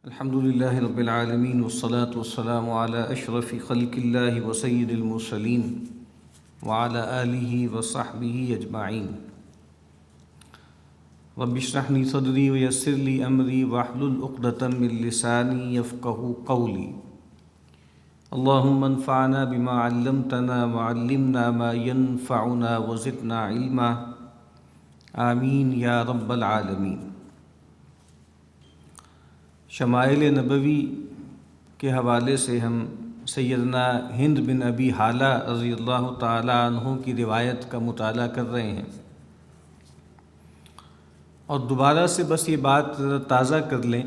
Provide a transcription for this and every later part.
الحمد لله رب العالمين والصلاة والسلام على أشرف خلق الله وسيد المرسلين وعلى آله وصحبه أجمعين. رب اشرح لي صدري ويسر لي أمري واحلل عقدة من لساني يفقهوا قولي. اللهم انفعنا بما علمتنا وعلمنا ما ينفعنا وزدنا علما. آمین یا رب العالمین. شمائل نبوی کے حوالے سے ہم سیدنا ہند بن ابی حالہ رضی اللہ تعالی عنہ کی روایت کا مطالعہ کر رہے ہیں، اور دوبارہ سے بس یہ بات تازہ کر لیں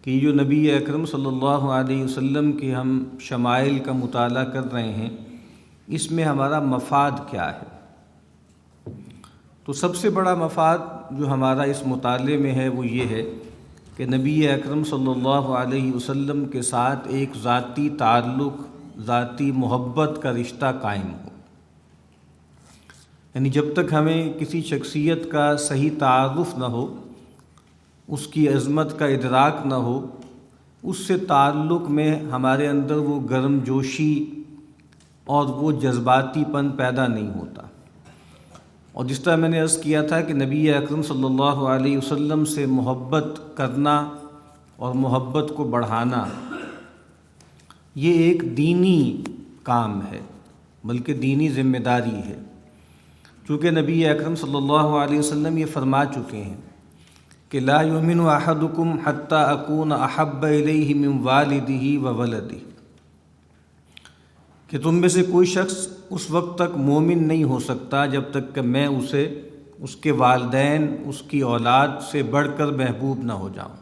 کہ جو نبی اکرم صلی اللہ علیہ وسلم کے ہم شمائل کا مطالعہ کر رہے ہیں، اس میں ہمارا مفاد کیا ہے؟ تو سب سے بڑا مفاد جو ہمارا اس مطالعے میں ہے وہ یہ ہے کہ نبی اکرم صلی اللہ علیہ وسلم کے ساتھ ایک ذاتی تعلق، ذاتی محبت کا رشتہ قائم ہو. یعنی جب تک ہمیں کسی شخصیت کا صحیح تعارف نہ ہو، اس کی عظمت کا ادراک نہ ہو، اس سے تعلق میں ہمارے اندر وہ گرم جوشی اور وہ جذباتی پن پیدا نہیں ہوتا. اور جس طرح میں نے عرض کیا تھا کہ نبی اکرم صلی اللہ علیہ وسلم سے محبت کرنا اور محبت کو بڑھانا یہ ایک دینی کام ہے، بلکہ دینی ذمہ داری ہے. چونکہ نبی اکرم صلی اللہ علیہ وسلم یہ فرما چکے ہیں کہ لا یؤمن احدکم حتی اکون احب الیہ من والدہ و ولدہ، کہ تم میں سے کوئی شخص اس وقت تک مومن نہیں ہو سکتا جب تک کہ میں اسے اس کے والدین، اس کی اولاد سے بڑھ کر محبوب نہ ہو جاؤں.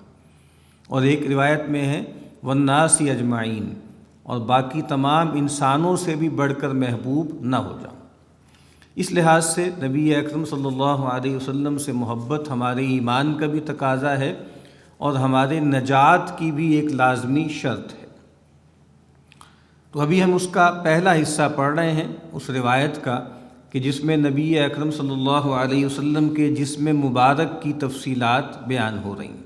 اور ایک روایت میں ہے والناس اجمعین، اور باقی تمام انسانوں سے بھی بڑھ کر محبوب نہ ہو جاؤں. اس لحاظ سے نبی اکرم صلی اللہ علیہ وسلم سے محبت ہمارے ایمان کا بھی تقاضا ہے اور ہمارے نجات کی بھی ایک لازمی شرط ہے. تو ابھی ہم اس کا پہلا حصہ پڑھ رہے ہیں، اس روایت کا کہ جس میں نبی اکرم صلی اللہ علیہ وسلم کے جسم مبارک کی تفصیلات بیان ہو رہی ہیں.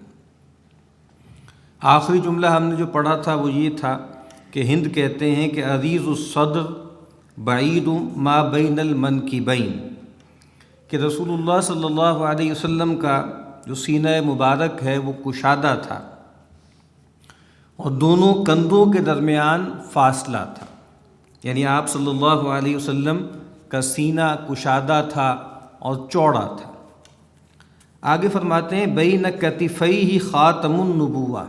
آخری جملہ ہم نے جو پڑھا تھا وہ یہ تھا کہ ہند کہتے ہیں کہ عریض الصدر بعید ما بین المنکبین، کہ رسول اللہ صلی اللہ علیہ وسلم کا جو سینہ مبارک ہے وہ کشادہ تھا اور دونوں کندھوں کے درمیان فاصلہ تھا. یعنی آپ صلی اللہ علیہ وسلم کا سینہ کشادہ تھا اور چوڑا تھا. آگے فرماتے ہیں بین کتفیہ خاتم النبوہ،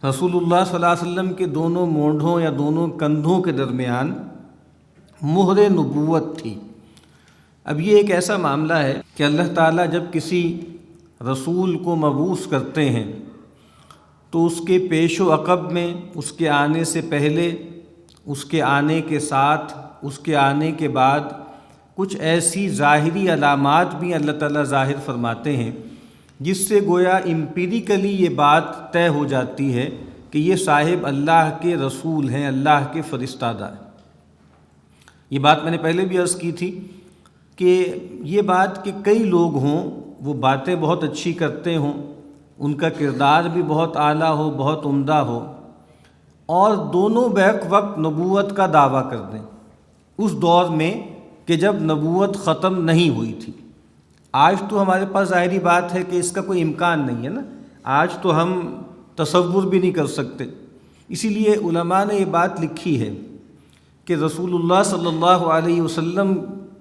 رسول اللہ صلی اللہ علیہ وسلم کے دونوں مونڈھوں یا دونوں کندھوں کے درمیان مہر نبوت تھی. اب یہ ایک ایسا معاملہ ہے کہ اللہ تعالیٰ جب کسی رسول کو مبعوث کرتے ہیں تو اس کے پیش و عقب میں، اس کے آنے سے پہلے، اس کے آنے کے ساتھ، اس کے آنے کے بعد کچھ ایسی ظاہری علامات بھی اللہ تعالیٰ ظاہر فرماتے ہیں جس سے گویا امپیریکلی یہ بات طے ہو جاتی ہے کہ یہ صاحب اللہ کے رسول ہیں، اللہ کے فرستادہ ہیں. یہ بات میں نے پہلے بھی عرض کی تھی کہ یہ بات کہ کئی لوگ ہوں، وہ باتیں بہت اچھی کرتے ہوں، ان کا کردار بھی بہت اعلیٰ ہو، بہت عمدہ ہو، اور دونوں بیک وقت نبوت کا دعویٰ کر دیں اس دور میں کہ جب نبوت ختم نہیں ہوئی تھی. آج تو ہمارے پاس ظاہری بات ہے کہ اس کا کوئی امکان نہیں ہے نا، آج تو ہم تصور بھی نہیں کر سکتے. اسی لیے علماء نے یہ بات لکھی ہے کہ رسول اللہ صلی اللہ علیہ وسلم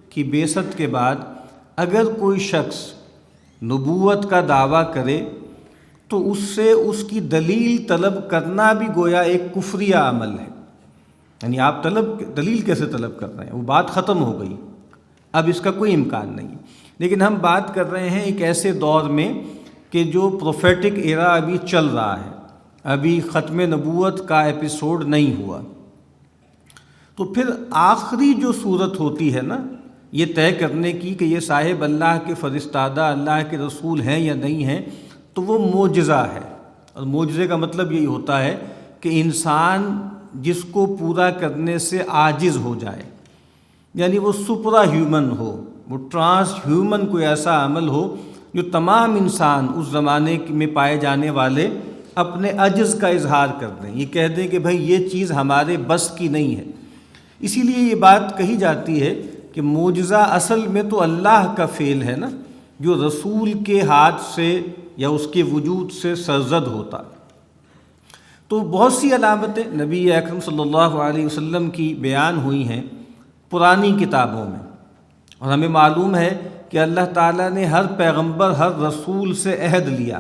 کی بعثت کے بعد اگر کوئی شخص نبوت کا دعویٰ کرے تو اس سے اس کی دلیل طلب کرنا بھی گویا ایک کفریہ عمل ہے. یعنی آپ دلیل کیسے طلب کر رہے ہیں؟ وہ بات ختم ہو گئی، اب اس کا کوئی امکان نہیں. لیکن ہم بات کر رہے ہیں ایک ایسے دور میں کہ جو پروفیٹک ایرا ابھی چل رہا ہے، ابھی ختم نبوت کا ایپیسوڈ نہیں ہوا. تو پھر آخری جو صورت ہوتی ہے نا یہ طے کرنے کی کہ یہ صاحب اللہ کے فرستادہ، اللہ کے رسول ہیں یا نہیں ہیں، تو وہ معجزہ ہے. اور معجزے کا مطلب یہی ہوتا ہے کہ انسان جس کو پورا کرنے سے عاجز ہو جائے، یعنی وہ سپرا ہیومن ہو، وہ ٹرانس ہیومن کوئی ایسا عمل ہو جو تمام انسان اس زمانے میں پائے جانے والے اپنے عجز کا اظہار کر دیں، یہ کہہ دیں کہ بھائی یہ چیز ہمارے بس کی نہیں ہے۔ اسی لیے یہ بات کہی جاتی ہے کہ معجزہ اصل میں تو اللہ کا فعل ہے نا، جو رسول کے ہاتھ سے یا اس کے وجود سے سرزد ہوتا۔ تو بہت سی علامتیں نبی اکرم صلی اللہ علیہ وسلم کی بیان ہوئی ہیں پرانی کتابوں میں، اور ہمیں معلوم ہے کہ اللہ تعالیٰ نے ہر پیغمبر، ہر رسول سے عہد لیا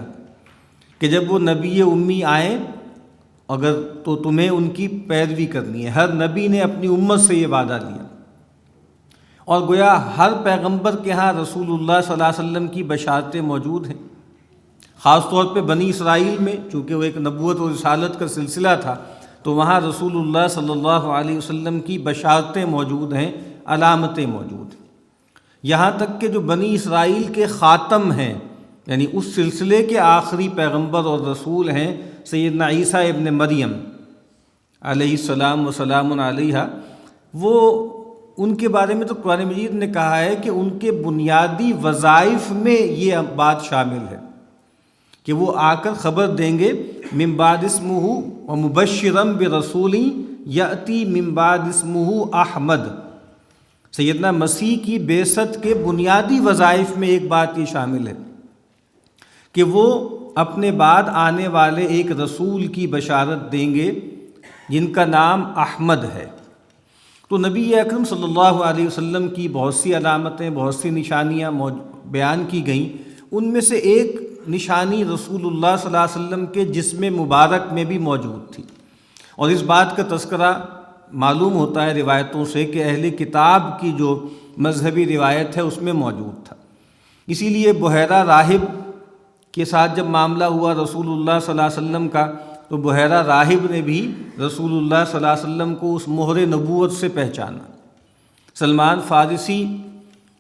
کہ جب وہ نبی امی آئیں اگر تو تمہیں ان کی پیروی کرنی ہے۔ ہر نبی نے اپنی امت سے یہ وعدہ لیا، اور گویا ہر پیغمبر کے ہاں رسول اللہ صلی اللہ علیہ وسلم کی بشارتیں موجود ہیں۔ خاص طور پہ بنی اسرائیل میں چونکہ وہ ایک نبوت و رسالت کا سلسلہ تھا، تو وہاں رسول اللہ صلی اللہ علیہ وسلم کی بشارتیں موجود ہیں، علامتیں موجود ہیں۔ یہاں تک کہ جو بنی اسرائیل کے خاتم ہیں، یعنی اس سلسلے کے آخری پیغمبر اور رسول ہیں سیدنا عیسیٰ ابن مریم علیہ السلام و سلام علیہ، وہ ان کے بارے میں تو قرآن مجید نے کہا ہے کہ ان کے بنیادی وظائف میں یہ بات شامل ہے کہ وہ آ کر خبر دیں گے من بعد اسمہ ومبشرا برسول یأتی من بعد اسمہ احمد۔ سیدنا مسیح کی بعثت کے بنیادی وظائف میں ایک بات یہ شامل ہے کہ وہ اپنے بعد آنے والے ایک رسول کی بشارت دیں گے جن کا نام احمد ہے۔ تو نبی اکرم صلی اللہ علیہ وسلم کی بہت سی علامتیں، بہت سی نشانیاں بیان کی گئیں، ان میں سے ایک نشانی رسول اللہ صلی اللہ علیہ وسلم کے جسم مبارک میں بھی موجود تھی، اور اس بات کا تذکرہ معلوم ہوتا ہے روایتوں سے کہ اہل کتاب کی جو مذہبی روایت ہے اس میں موجود تھا۔ اسی لیے بحیرہ راہب کے ساتھ جب معاملہ ہوا رسول اللہ صلی اللہ علیہ وسلم کا، تو بحیرہ راہب نے بھی رسول اللہ صلی اللہ علیہ وسلم کو اس مہر نبوت سے پہچانا۔ سلمان فارسی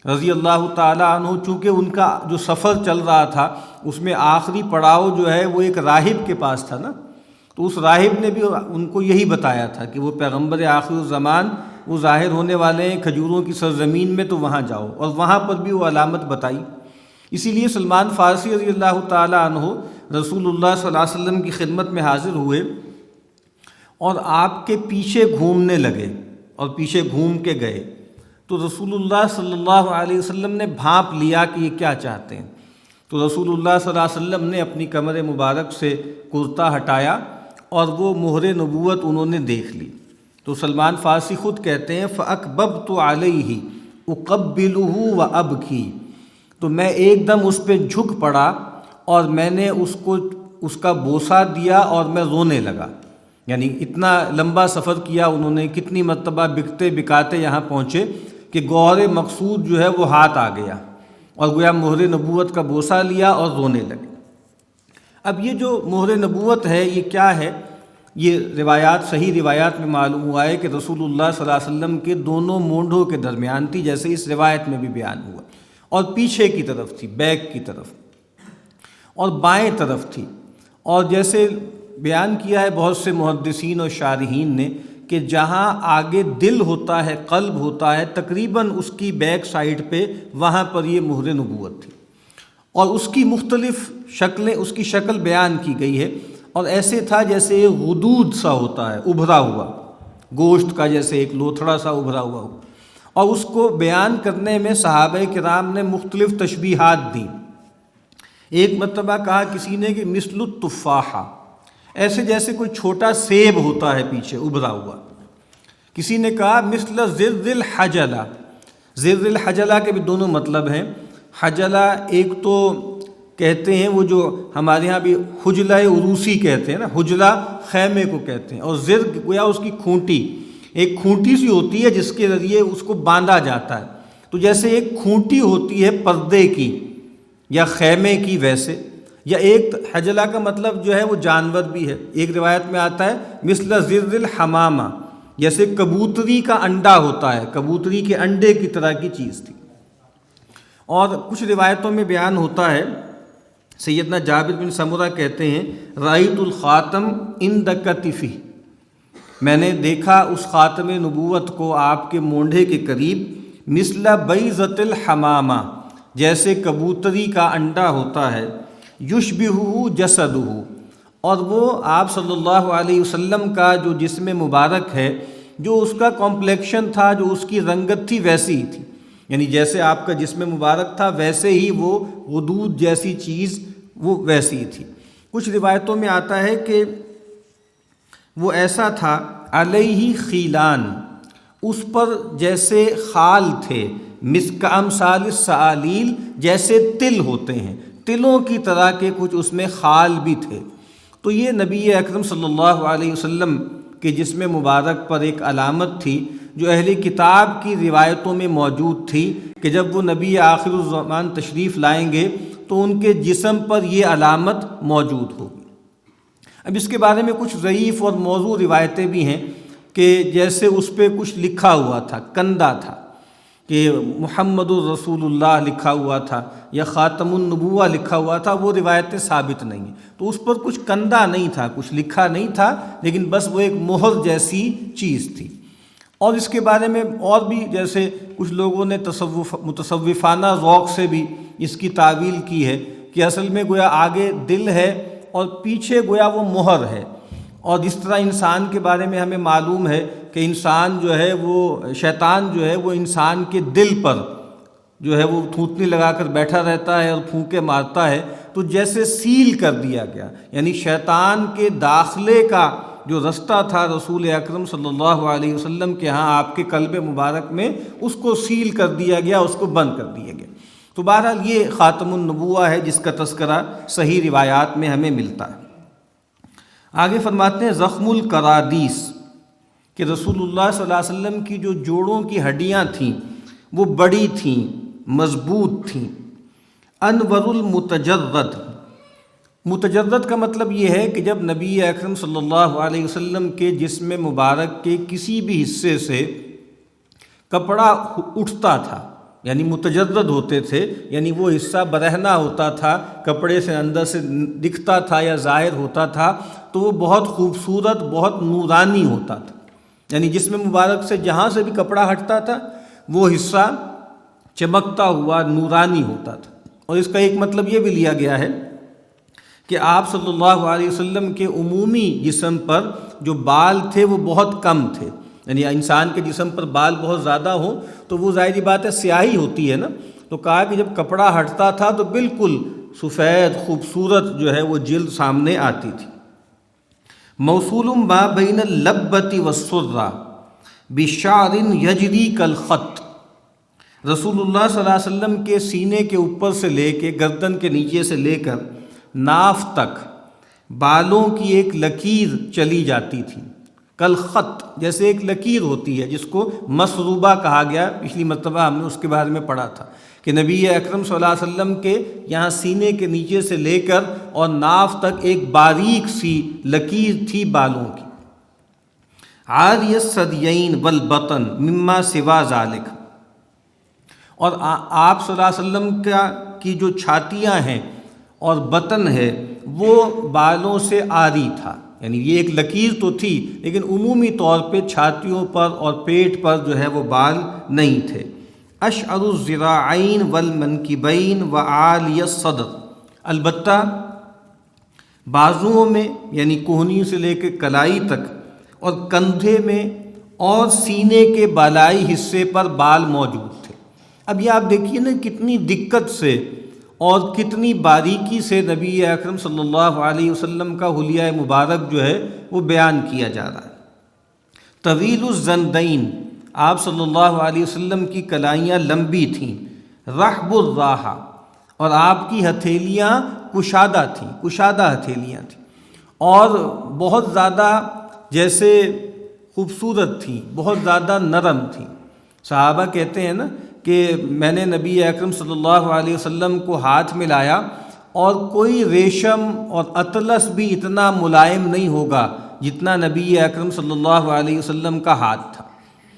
رضی اللہ تعالیٰ عنہ، چونکہ ان کا جو سفر چل رہا تھا اس میں آخری پڑاؤ جو ہے وہ ایک راہب کے پاس تھا نا، تو اس راہب نے بھی ان کو یہی بتایا تھا کہ وہ پیغمبر آخر الزمان وہ ظاہر ہونے والے ہیں کھجوروں کی سرزمین میں، تو وہاں جاؤ، اور وہاں پر بھی وہ علامت بتائی۔ اسی لیے سلمان فارسی رضی اللہ تعالیٰ عنہ رسول اللہ صلی اللہ علیہ وسلم کی خدمت میں حاضر ہوئے اور آپ کے پیچھے گھومنے لگے اور پیچھے گھوم کے گئے، تو رسول اللہ صلی اللہ علیہ وسلم نے بھانپ لیا کہ یہ کیا چاہتے ہیں، تو رسول اللہ صلی اللہ علیہ وسلم نے اپنی کمر مبارک سے کرتا ہٹایا اور وہ مہر نبوت انہوں نے دیکھ لی۔ تو سلمان فارسی خود کہتے ہیں فَأَكْبَبْتُ عَلَيْهِ أُقَبِّلُهُ وَأَبْكِي، تو میں ایک دم اس پہ جھک پڑا اور میں نے اس کا بوسہ دیا اور میں رونے لگا۔ یعنی اتنا لمبا سفر کیا انہوں نے، کتنی مرتبہ بکتے بکاتے یہاں پہنچے کہ گوہر مقصود جو ہے وہ ہاتھ آ گیا، اور گویا مہر نبوت کا بوسہ لیا اور رونے لگے۔ اب یہ جو مہر نبوت ہے یہ کیا ہے؟ یہ روایات، صحیح روایات میں معلوم ہوا ہے کہ رسول اللہ صلی اللہ علیہ وسلم کے دونوں مونڈھوں کے درمیان تھی، جیسے اس روایت میں بھی بیان ہوا، اور پیچھے کی طرف تھی، بیک کی طرف، اور بائیں طرف تھی، اور جیسے بیان کیا ہے بہت سے محدثین اور شارحین نے کہ جہاں آگے دل ہوتا ہے، قلب ہوتا ہے، تقریباً اس کی بیک سائیڈ پہ وہاں پر یہ مہر نبوت تھی، اور اس کی مختلف شکلیں، اس کی شکل بیان کی گئی ہے، اور ایسے تھا جیسے غدود سا ہوتا ہے، ابھرا ہوا گوشت کا، جیسے ایک لوتھڑا سا ابھرا ہوا ہو، اور اس کو بیان کرنے میں صحابہ کرام نے مختلف تشبیہات دیں۔ ایک مرتبہ کہا کسی نے کہ مثل التفاحہ، ایسے جیسے کوئی چھوٹا سیب ہوتا ہے پیچھے ابھرا ہوا۔ کسی نے کہا مثل ذر الحجلہ، ذر الحجلہ کے بھی دونوں مطلب ہیں۔ حجلہ ایک تو کہتے ہیں وہ جو ہمارے ہاں بھی حجلہ عروسی کہتے ہیں نا، حجلہ خیمے کو کہتے ہیں، اور ذر گویا اس کی کھونٹی، ایک کھونٹی سی ہوتی ہے جس کے ذریعے اس کو باندھا جاتا ہے، تو جیسے ایک کھونٹی ہوتی ہے پردے کی یا خیمے کی، ویسے، یا ایک حجلہ کا مطلب جو ہے وہ جانور بھی ہے۔ ایک روایت میں آتا ہے مثل ذر الحمامہ، جیسے کبوتری کا انڈا ہوتا ہے، کبوتری کے انڈے کی طرح کی چیز تھی۔ اور کچھ روایتوں میں بیان ہوتا ہے، سیدنا جابر بن سمرہ کہتے ہیں رأیت الخاتم عند کتفہ، میں نے دیکھا اس خاتم نبوت کو آپ کے مونڈھے کے قریب، مثل بیضۃ الحمامہ، جیسے کبوتری کا انڈا ہوتا ہے، یشبہہ جسدہ، اور وہ آپ صلی اللہ علیہ وسلم کا جو جسم مبارک ہے، جو اس کا کمپلیکشن تھا، جو اس کی رنگت تھی، ویسی ہی تھی، یعنی جیسے آپ کا جسم مبارک تھا ویسے ہی وہ غدود جیسی چیز وہ ویسی ہی تھی۔ کچھ روایتوں میں آتا ہے کہ وہ ایسا تھا، علیہ خیلان، اس پر جیسے خال تھے، مسک امثال السعالیل، جیسے تل ہوتے ہیں، تلوں کی طرح کے کچھ اس میں خال بھی تھے۔ تو یہ نبی اکرم صلی اللہ علیہ وسلم کے جسم مبارک پر ایک علامت تھی جو اہل کتاب کی روایتوں میں موجود تھی کہ جب وہ نبی آخر الزمان تشریف لائیں گے تو ان کے جسم پر یہ علامت موجود ہوگی۔ اب اس کے بارے میں کچھ ضعیف اور موضوع روایتیں بھی ہیں کہ جیسے اس پہ کچھ لکھا ہوا تھا، کندہ تھا، کہ محمد الرسول اللہ لکھا ہوا تھا یا خاتم النبوہ لکھا ہوا تھا، وہ روایتیں ثابت نہیں ہیں۔ تو اس پر کچھ کندہ نہیں تھا، کچھ لکھا نہیں تھا، لیکن بس وہ ایک مہر جیسی چیز تھی۔ اور اس کے بارے میں اور بھی جیسے کچھ لوگوں نے متصوفانہ ذوق سے بھی اس کی تعویل کی ہے کہ اصل میں گویا آگے دل ہے اور پیچھے گویا وہ مہر ہے، اور جس طرح انسان کے بارے میں ہمیں معلوم ہے کہ انسان جو ہے وہ شیطان جو ہے وہ انسان کے دل پر جو ہے وہ تھوتنی لگا کر بیٹھا رہتا ہے اور پھونکے مارتا ہے، تو جیسے سیل کر دیا گیا، یعنی شیطان کے داخلے کا جو رستہ تھا رسول اکرم صلی اللہ علیہ وسلم کے ہاں آپ کے قلب مبارک میں، اس کو سیل کر دیا گیا، اس کو بند کر دیا گیا۔ تو بہرحال یہ خاتم النبوہ ہے جس کا تذکرہ صحیح روایات میں ہمیں ملتا ہے۔ آگے فرماتے ہیں زخم القرادیس، کہ رسول اللہ صلی اللہ علیہ وسلم کی جو جوڑوں کی ہڈیاں تھیں وہ بڑی تھیں، مضبوط تھیں۔ انور المتجرد، متجرد کا مطلب یہ ہے کہ جب نبی اکرم صلی اللہ علیہ وسلم کے جسم مبارک کے کسی بھی حصے سے کپڑا اٹھتا تھا، یعنی متجرد ہوتے تھے، یعنی وہ حصہ برہنہ ہوتا تھا، کپڑے سے اندر سے دکھتا تھا یا ظاہر ہوتا تھا، تو وہ بہت خوبصورت، بہت نورانی ہوتا تھا، یعنی جسم مبارک سے جہاں سے بھی کپڑا ہٹتا تھا وہ حصہ چمکتا ہوا نورانی ہوتا تھا۔ اور اس کا ایک مطلب یہ بھی لیا گیا ہے کہ آپ صلی اللہ علیہ وسلم کے عمومی جسم پر جو بال تھے وہ بہت کم تھے، یعنی انسان کے جسم پر بال بہت زیادہ ہوں تو وہ ظاہری بات ہے سیاہی ہوتی ہے نا، تو کہا کہ جب کپڑا ہٹتا تھا تو بالکل سفید خوبصورت جو ہے وہ جلد سامنے آتی تھی۔ موصول ما بین اللبۃ والسرہ بشعر یجری کالخط، رسول اللہ صلی اللہ علیہ وسلم کے سینے کے اوپر سے لے کے گردن کے نیچے سے لے کر ناف تک بالوں کی ایک لکیر چلی جاتی تھی، کالخط، جیسے ایک لکیر ہوتی ہے جس کو مسروبہ کہا گیا، پچھلی مرتبہ ہم نے اس کے بارے میں پڑھا تھا کہ نبی اکرم صلی اللہ علیہ وسلم کے یہاں سینے کے نیچے سے لے کر اور ناف تک ایک باریک سی لکیر تھی بالوں کی۔ عاریہ الثدیین والبطن مما سوا ذالک، اور آپ صلی اللہ علیہ وسلم کی جو چھاتیاں ہیں اور بطن ہے وہ بالوں سے عاری تھا، یعنی یہ ایک لکیر تو تھی لیکن عمومی طور پہ چھاتیوں پر اور پیٹ پر جو ہے وہ بال نہیں تھے۔ اشعر الذراعین والمنکبین وعالی الصدر، البتہ بازوؤں میں یعنی کوہنی سے لے کے کلائی تک اور کندھے میں اور سینے کے بالائی حصے پر بال موجود تھے۔ اب یہ آپ دیکھیے نا کتنی دقت سے اور کتنی باریکی سے نبی اکرم صلی اللہ علیہ وسلم کا حلیہ مبارک جو ہے وہ بیان کیا جا رہا ہے۔ طویل الزندین، آپ صلی اللہ علیہ وسلم کی کلائیاں لمبی تھیں، رحب الراحہ، اور آپ کی ہتھیلیاں کشادہ تھیں، کشادہ ہتھیلیاں تھیں، اور بہت زیادہ جیسے خوبصورت تھیں، بہت زیادہ نرم تھیں۔ صحابہ کہتے ہیں نا کہ میں نے نبی اکرم صلی اللہ علیہ وسلم کو ہاتھ میں لایا اور کوئی ریشم اور اطلس بھی اتنا ملائم نہیں ہوگا جتنا نبی اکرم صلی اللہ علیہ وسلم کا ہاتھ تھا،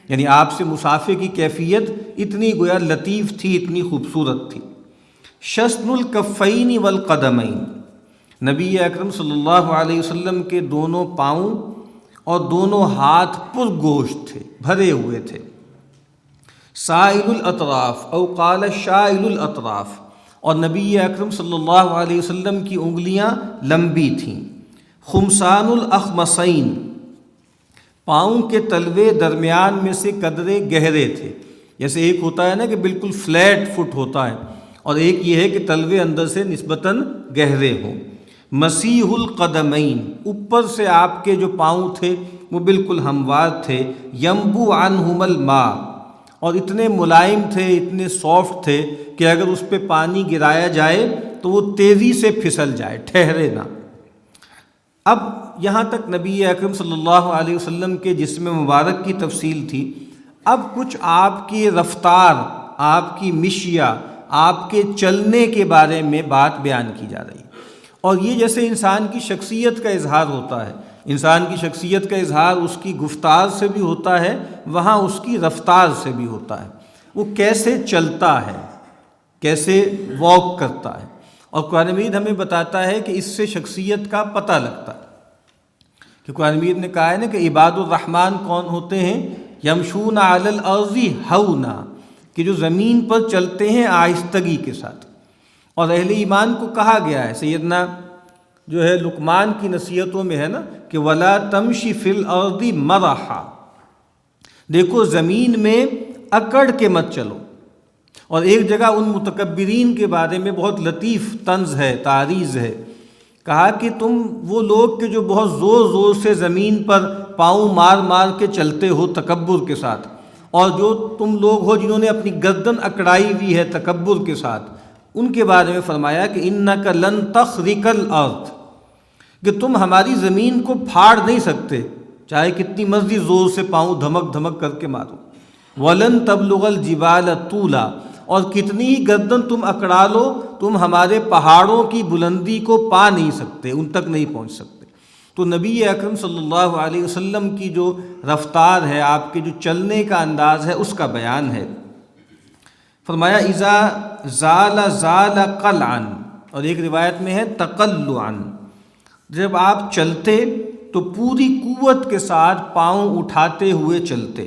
یعنی آپ سے مصافحے کی کیفیت اتنی گویا لطیف تھی، اتنی خوبصورت تھی۔ شسن الکفین والقدمین، نبی اکرم صلی اللہ علیہ وسلم کے دونوں پاؤں اور دونوں ہاتھ پر گوشت تھے، بھرے ہوئے تھے۔ سائل الاطراف او قال شائل الاطراف، اور نبی اکرم صلی اللہ علیہ وسلم کی انگلیاں لمبی تھیں۔ خمسان الاخمصین، پاؤں کے تلوے درمیان میں سے قدرے گہرے تھے، جیسے ایک ہوتا ہے نا کہ بالکل فلیٹ فٹ ہوتا ہے، اور ایک یہ ہے کہ تلوے اندر سے نسبتاً گہرے ہوں۔ مسیح القدمین، اوپر سے آپ کے جو پاؤں تھے وہ بالکل ہموار تھے۔ ینبو عنہم الماء، اور اتنے ملائم تھے، اتنے سافٹ تھے کہ اگر اس پہ پانی گرایا جائے تو وہ تیزی سے پھسل جائے، ٹھہرے نہ۔ اب یہاں تک نبی اکرم صلی اللہ علیہ وسلم کے جسم مبارک کی تفصیل تھی۔ اب کچھ آپ کی رفتار، آپ کی مشیہ، آپ کے چلنے کے بارے میں بات بیان کی جا رہی ہے، اور یہ جیسے انسان کی شخصیت کا اظہار ہوتا ہے، انسان کی شخصیت کا اظہار اس کی گفتار سے بھی ہوتا ہے، وہاں اس کی رفتار سے بھی ہوتا ہے، وہ کیسے چلتا ہے، کیسے واک کرتا ہے۔ اور قرآن مجید ہمیں بتاتا ہے کہ اس سے شخصیت کا پتہ لگتا ہے، کہ قرآن مجید نے کہا ہے نا کہ عباد الرحمن کون ہوتے ہیں؟ یمشون علی الارض ہونا، کہ جو زمین پر چلتے ہیں آہستگی کے ساتھ۔ اور اہل ایمان کو کہا گیا ہے، سیدنا جو ہے لقمان کی نصیحتوں میں ہے نا کہ ولا تمشی فی الارض مرحا، دیکھو زمین میں اکڑ کے مت چلو۔ اور ایک جگہ ان متکبرین کے بارے میں بہت لطیف طنز ہے، تعریض ہے، کہا کہ تم وہ لوگ کہ جو بہت زور زور سے زمین پر پاؤں مار مار کے چلتے ہو تکبر کے ساتھ، اور جو تم لوگ ہو جنہوں نے اپنی گردن اکڑائی ہوئی ہے تکبر کے ساتھ، ان کے بارے میں فرمایا کہ انک لن تخرق الارض، کہ تم ہماری زمین کو پھاڑ نہیں سکتے چاہے کتنی مرضی زور سے پاؤں دھمک دھمک کر کے مارو۔ ولن تبلغ الجبال طولا، اور کتنی ہی گردن تم اکڑا لو تم ہمارے پہاڑوں کی بلندی کو پا نہیں سکتے، ان تک نہیں پہنچ سکتے۔ تو نبی اکرم صلی اللہ علیہ وسلم کی جو رفتار ہے، آپ کے جو چلنے کا انداز ہے، اس کا بیان ہے۔ فرمایا اذا زال زال قلعا، اور ایک روایت میں ہے تقلعا، جب آپ چلتے تو پوری قوت کے ساتھ پاؤں اٹھاتے ہوئے چلتے۔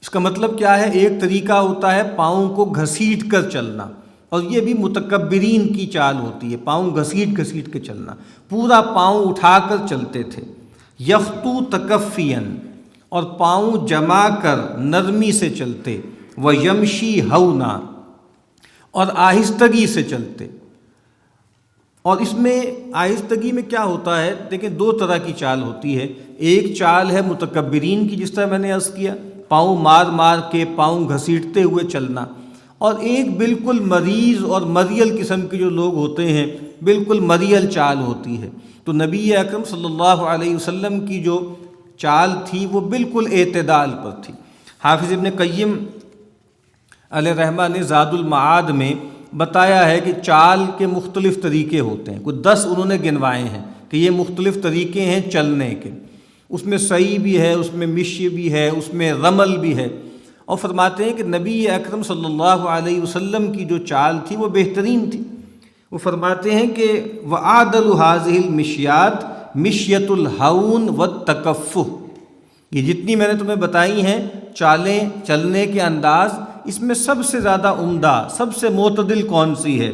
اس کا مطلب کیا ہے؟ ایک طریقہ ہوتا ہے پاؤں کو گھسیٹ کر چلنا، اور یہ بھی متکبرین کی چال ہوتی ہے، پاؤں گھسیٹ گھسیٹ کے چلنا، پورا پاؤں اٹھا کر چلتے تھے۔ یخطو تکفین، اور پاؤں جما کر نرمی سے چلتے۔ ویمشی ہونا، اور آہستگی سے چلتے۔ اور اس میں آہستگی میں کیا ہوتا ہے؟ دیکھیں دو طرح کی چال ہوتی ہے، ایک چال ہے متکبرین کی، جس طرح میں نے عرض کیا، پاؤں مار مار کے پاؤں گھسیٹتے ہوئے چلنا، اور ایک بالکل مریض اور مریل قسم کے جو لوگ ہوتے ہیں، بالکل مریل چال ہوتی ہے۔ تو نبی اکرم صلی اللہ علیہ وسلم کی جو چال تھی وہ بالکل اعتدال پر تھی۔ حافظ ابن قیم علیہ رحمہ نے زاد المعاد میں بتایا ہے کہ چال کے مختلف طریقے ہوتے ہیں، کچھ 10 انہوں نے گنوائے ہیں کہ یہ مختلف طریقے ہیں چلنے کے۔ اس میں سعی بھی ہے، اس میں مشی بھی ہے، اس میں رمل بھی ہے، اور فرماتے ہیں کہ نبی اکرم صلی اللہ علیہ وسلم کی جو چال تھی وہ بہترین تھی۔ وہ فرماتے ہیں کہ وَأَعْدَلُ هَذِهِ الْمِشْيَاتِ مِشْيَةُ الْهَوْنِ وَالتَّكَفُّفِ، یہ جتنی میں نے تمہیں بتائی ہیں چالیں، چلنے کے انداز، اس میں سب سے زیادہ عمدہ، سب سے معتدل کون سی ہے؟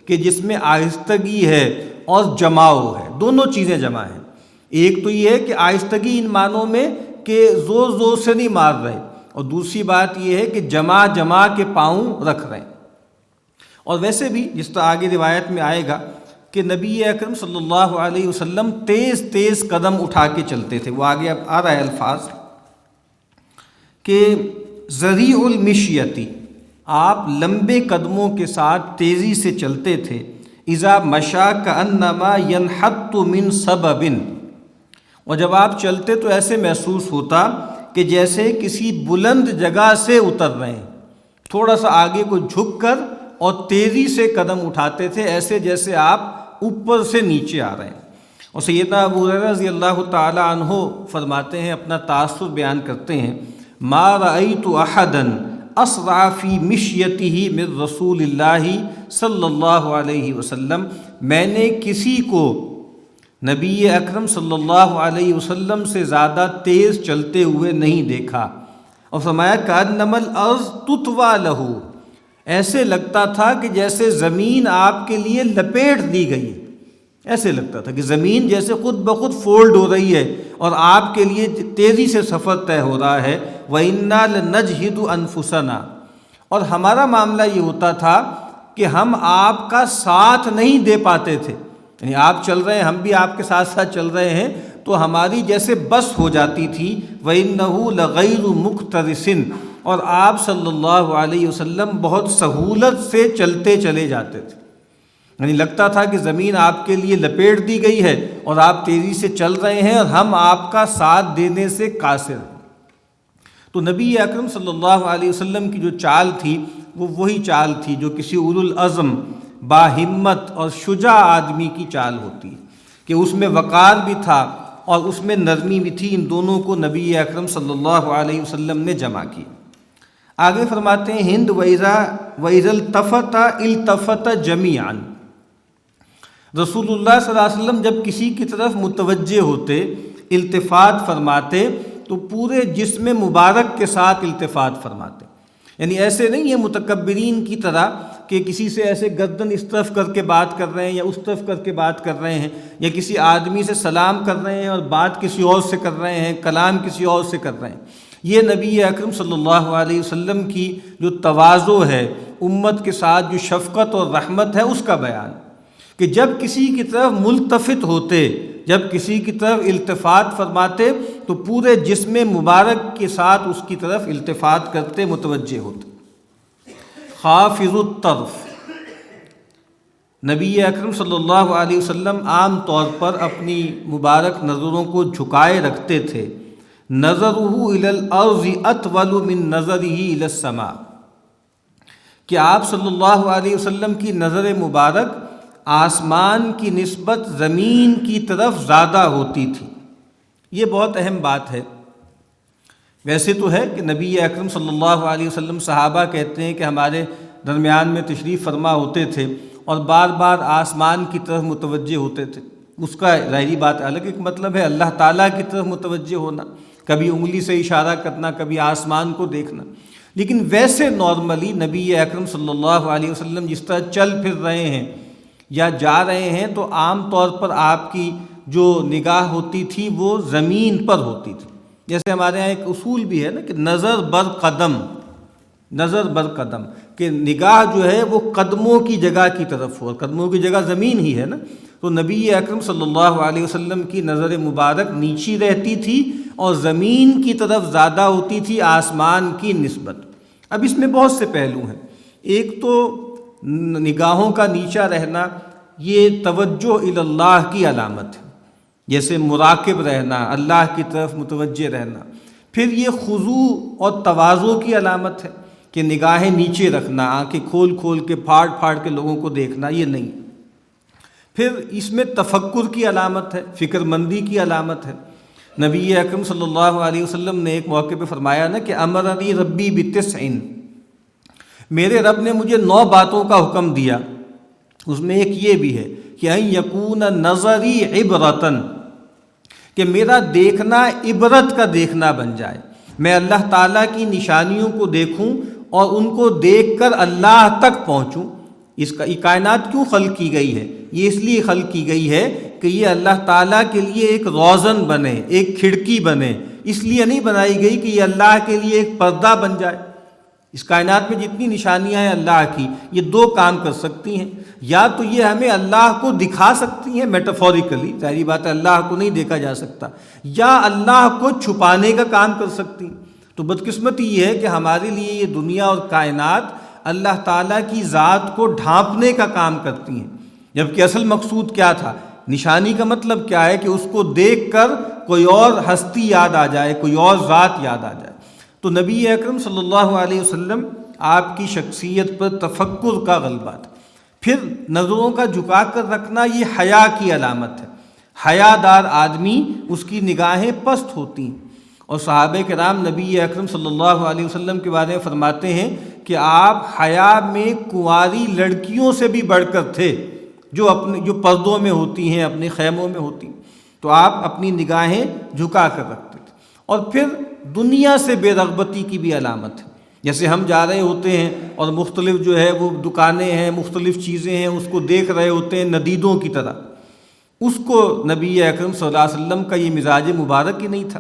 کہ جس میں آہستگی ہے اور جماؤ ہے، دونوں چیزیں جمع ہیں۔ ایک تو یہ ہے کہ آہستگی ان معنوں میں کہ زور زور سے نہیں مار رہے، اور دوسری بات یہ ہے کہ جمع جمع کے پاؤں رکھ رہے ہیں۔ اور ویسے بھی جس طرح آگے روایت میں آئے گا کہ نبی اکرم صلی اللہ علیہ وسلم تیز تیز قدم اٹھا کے چلتے تھے۔ وہ آگے اب آ رہا ہے الفاظ کہ ذریع المشیتی، آپ لمبے قدموں کے ساتھ تیزی سے چلتے تھے۔ اذا مشا کانما ینحط من سبب، اور جب آپ چلتے تو ایسے محسوس ہوتا کہ جیسے کسی بلند جگہ سے اتر رہے ہیں، تھوڑا سا آگے کو جھک کر اور تیزی سے قدم اٹھاتے تھے، ایسے جیسے آپ اوپر سے نیچے آ رہے ہیں۔ اور سیدنا ابو ہریرہ رضی اللہ تعالی عنہ فرماتے ہیں، اپنا تاثر بیان کرتے ہیں، ما رأیت احدا اسرع فی مشیتہ من رسول اللہ صلی اللہ علیہ وسلم، میں نے کسی کو نبی اکرم صلی اللہ علیہ وسلم سے زیادہ تیز چلتے ہوئے نہیں دیکھا۔ اور فرمایا کأنما الارض تطوی لہ، ایسے لگتا تھا کہ جیسے زمین آپ کے لیے لپیٹ دی گئی ہے، ایسے لگتا تھا کہ زمین جیسے خود بخود فولڈ ہو رہی ہے اور آپ کے لیے تیزی سے سفر طے ہو رہا ہے۔ وَإِنَّا لَنَجْهِدُ أَنفُسَنَا، اور ہمارا معاملہ یہ ہوتا تھا کہ ہم آپ کا ساتھ نہیں دے پاتے تھے، یعنی آپ چل رہے ہیں، ہم بھی آپ کے ساتھ ساتھ چل رہے ہیں، تو ہماری جیسے بس ہو جاتی تھی۔ وَإِنَّهُ لَغَيْرُ مُخْتَرِسٍ، اور آپ صلی اللہ علیہ وسلم بہت سہولت سے چلتے چلے جاتے تھے، یعنی لگتا تھا کہ زمین آپ کے لیے لپیٹ دی گئی ہے اور آپ تیزی سے چل رہے ہیں اور ہم آپ کا ساتھ دینے سے قاصر ہیں۔ تو نبی اکرم صلی اللہ علیہ وسلم کی جو چال تھی وہ وہی چال تھی جو کسی اولو العزم باہمت اور شجاع آدمی کی چال ہوتی ہے، کہ اس میں وقار بھی تھا اور اس میں نرمی بھی تھی۔ ان دونوں کو نبی اکرم صلی اللہ علیہ وسلم نے جمع کی۔ آگے فرماتے ہیں ہند وَإِذَا الْتَفَتَ الْتَفَتَ جَمِيعًا، رسول اللہ صلی اللہ علیہ وسلم جب کسی کی طرف متوجہ ہوتے، التفات فرماتے، تو پورے جسم مبارک کے ساتھ التفات فرماتے، یعنی ایسے نہیں ہے متکبرین کی طرح کہ کسی سے ایسے گردن اس طرف کر کے بات کر رہے ہیں یا اس طرف کر کے بات کر رہے ہیں، یا کسی آدمی سے سلام کر رہے ہیں اور بات کسی اور سے کر رہے ہیں، کلام کسی اور سے کر رہے ہیں۔ یہ نبی اکرم صلی اللہ علیہ وسلم کی جو تواضع ہے، امت کے ساتھ جو شفقت اور رحمت ہے، اس کا بیان، کہ جب کسی کی طرف ملتفت ہوتے، جب کسی کی طرف التفات فرماتے تو پورے جسم مبارک کے ساتھ اس کی طرف التفات کرتے، متوجہ ہوتے۔ خافض الطرف، نبی اکرم صلی اللہ علیہ وسلم عام طور پر اپنی مبارک نظروں کو جھکائے رکھتے تھے۔ نظرہ الی الارض اطول من نظرہ الی السماء، کہ آپ صلی اللہ علیہ وسلم کی نظر مبارک آسمان کی نسبت زمین کی طرف زیادہ ہوتی تھی۔ یہ بہت اہم بات ہے۔ ویسے تو ہے کہ نبی اکرم صلی اللہ علیہ وسلم، صحابہ کہتے ہیں کہ ہمارے درمیان میں تشریف فرما ہوتے تھے اور بار بار آسمان کی طرف متوجہ ہوتے تھے۔ اس کا ظاہری بات الگ ایک مطلب ہے اللہ تعالیٰ کی طرف متوجہ ہونا، کبھی انگلی سے اشارہ کرنا، کبھی آسمان کو دیکھنا، لیکن ویسے نارملی نبی اکرم صلی اللہ علیہ وسلم جس طرح چل پھر رہے ہیں یا جا رہے ہیں تو عام طور پر آپ کی جو نگاہ ہوتی تھی وہ زمین پر ہوتی تھی۔ جیسے ہمارے ہاں ایک اصول بھی ہے نا کہ نظر بر قدم، نظر بر قدم، کہ نگاہ جو ہے وہ قدموں کی جگہ کی طرف ہو، اور قدموں کی جگہ زمین ہی ہے نا۔ تو نبی اکرم صلی اللہ علیہ وسلم کی نظر مبارک نیچی رہتی تھی اور زمین کی طرف زیادہ ہوتی تھی آسمان کی نسبت۔ اب اس میں بہت سے پہلو ہیں۔ ایک تو نگاہوں کا نیچا رہنا یہ توجہ الی اللہ کی علامت ہے، جیسے مراقب رہنا، اللہ کی طرف متوجہ رہنا۔ پھر یہ خضوع اور تواضع کی علامت ہے کہ نگاہیں نیچے رکھنا، آنکھیں کھول کھول کے پھاڑ پھاڑ کے لوگوں کو دیکھنا، یہ نہیں۔ پھر اس میں تفکر کی علامت ہے، فکر مندی کی علامت ہے۔ نبی اکرم صلی اللہ علیہ وسلم نے ایک موقع پہ فرمایا نا کہ امرنی ربی بتسع، میرے رب نے مجھے 9 باتوں کا حکم دیا، اس میں ایک یہ بھی ہے کہ ان یکون نظری عبرتن، کہ میرا دیکھنا عبرت کا دیکھنا بن جائے، میں اللہ تعالیٰ کی نشانیوں کو دیکھوں اور ان کو دیکھ کر اللہ تک پہنچوں۔ یہ کائنات کیوں خلق کی گئی ہے؟ یہ اس لیے خلق کی گئی ہے کہ یہ اللہ تعالیٰ کے لیے ایک روزن بنے، ایک کھڑکی بنے، اس لیے نہیں بنائی گئی کہ یہ اللہ کے لیے ایک پردہ بن جائے۔ اس کائنات میں جتنی نشانیاں ہیں اللہ کی، یہ 2 کام کر سکتی ہیں، یا تو یہ ہمیں اللہ کو دکھا سکتی ہیں میٹافوریکلی، ظاہری بات ہے اللہ کو نہیں دیکھا جا سکتا، یا اللہ کو چھپانے کا کام کر سکتی ہیں۔ تو بدقسمتی یہ ہے کہ ہمارے لیے یہ دنیا اور کائنات اللہ تعالیٰ کی ذات کو ڈھانپنے کا کام کرتی ہیں، جبکہ اصل مقصود کیا تھا؟ نشانی کا مطلب کیا ہے کہ اس کو دیکھ کر کوئی اور ہستی یاد آ جائے، کوئی اور ذات یاد آ جائے۔ تو نبی اکرم صلی اللہ علیہ وسلم آپ کی شخصیت پر تفکر کا غلبہ تھا۔ پھر نظروں کا جھکا کر رکھنا یہ حیا کی علامت ہے۔ حیا دار آدمی اس کی نگاہیں پست ہوتی ہیں، اور صحابہ کرام نبی اکرم صلی اللہ علیہ وسلم کے بارے میں فرماتے ہیں کہ آپ حیا میں کنواری لڑکیوں سے بھی بڑھ کر تھے، جو پردوں میں ہوتی ہیں، اپنے خیموں میں ہوتی ہیں، تو آپ اپنی نگاہیں جھکا کر رکھتے تھے۔ اور پھر دنیا سے بے رغبتی کی بھی علامت ہے۔ جیسے ہم جا رہے ہوتے ہیں اور مختلف جو ہے وہ دکانیں ہیں، مختلف چیزیں ہیں، اس کو دیکھ رہے ہوتے ہیں ندیدوں کی طرح، اس کو نبی اکرم صلی اللہ علیہ وسلم کا یہ مزاج مبارک ہی نہیں تھا۔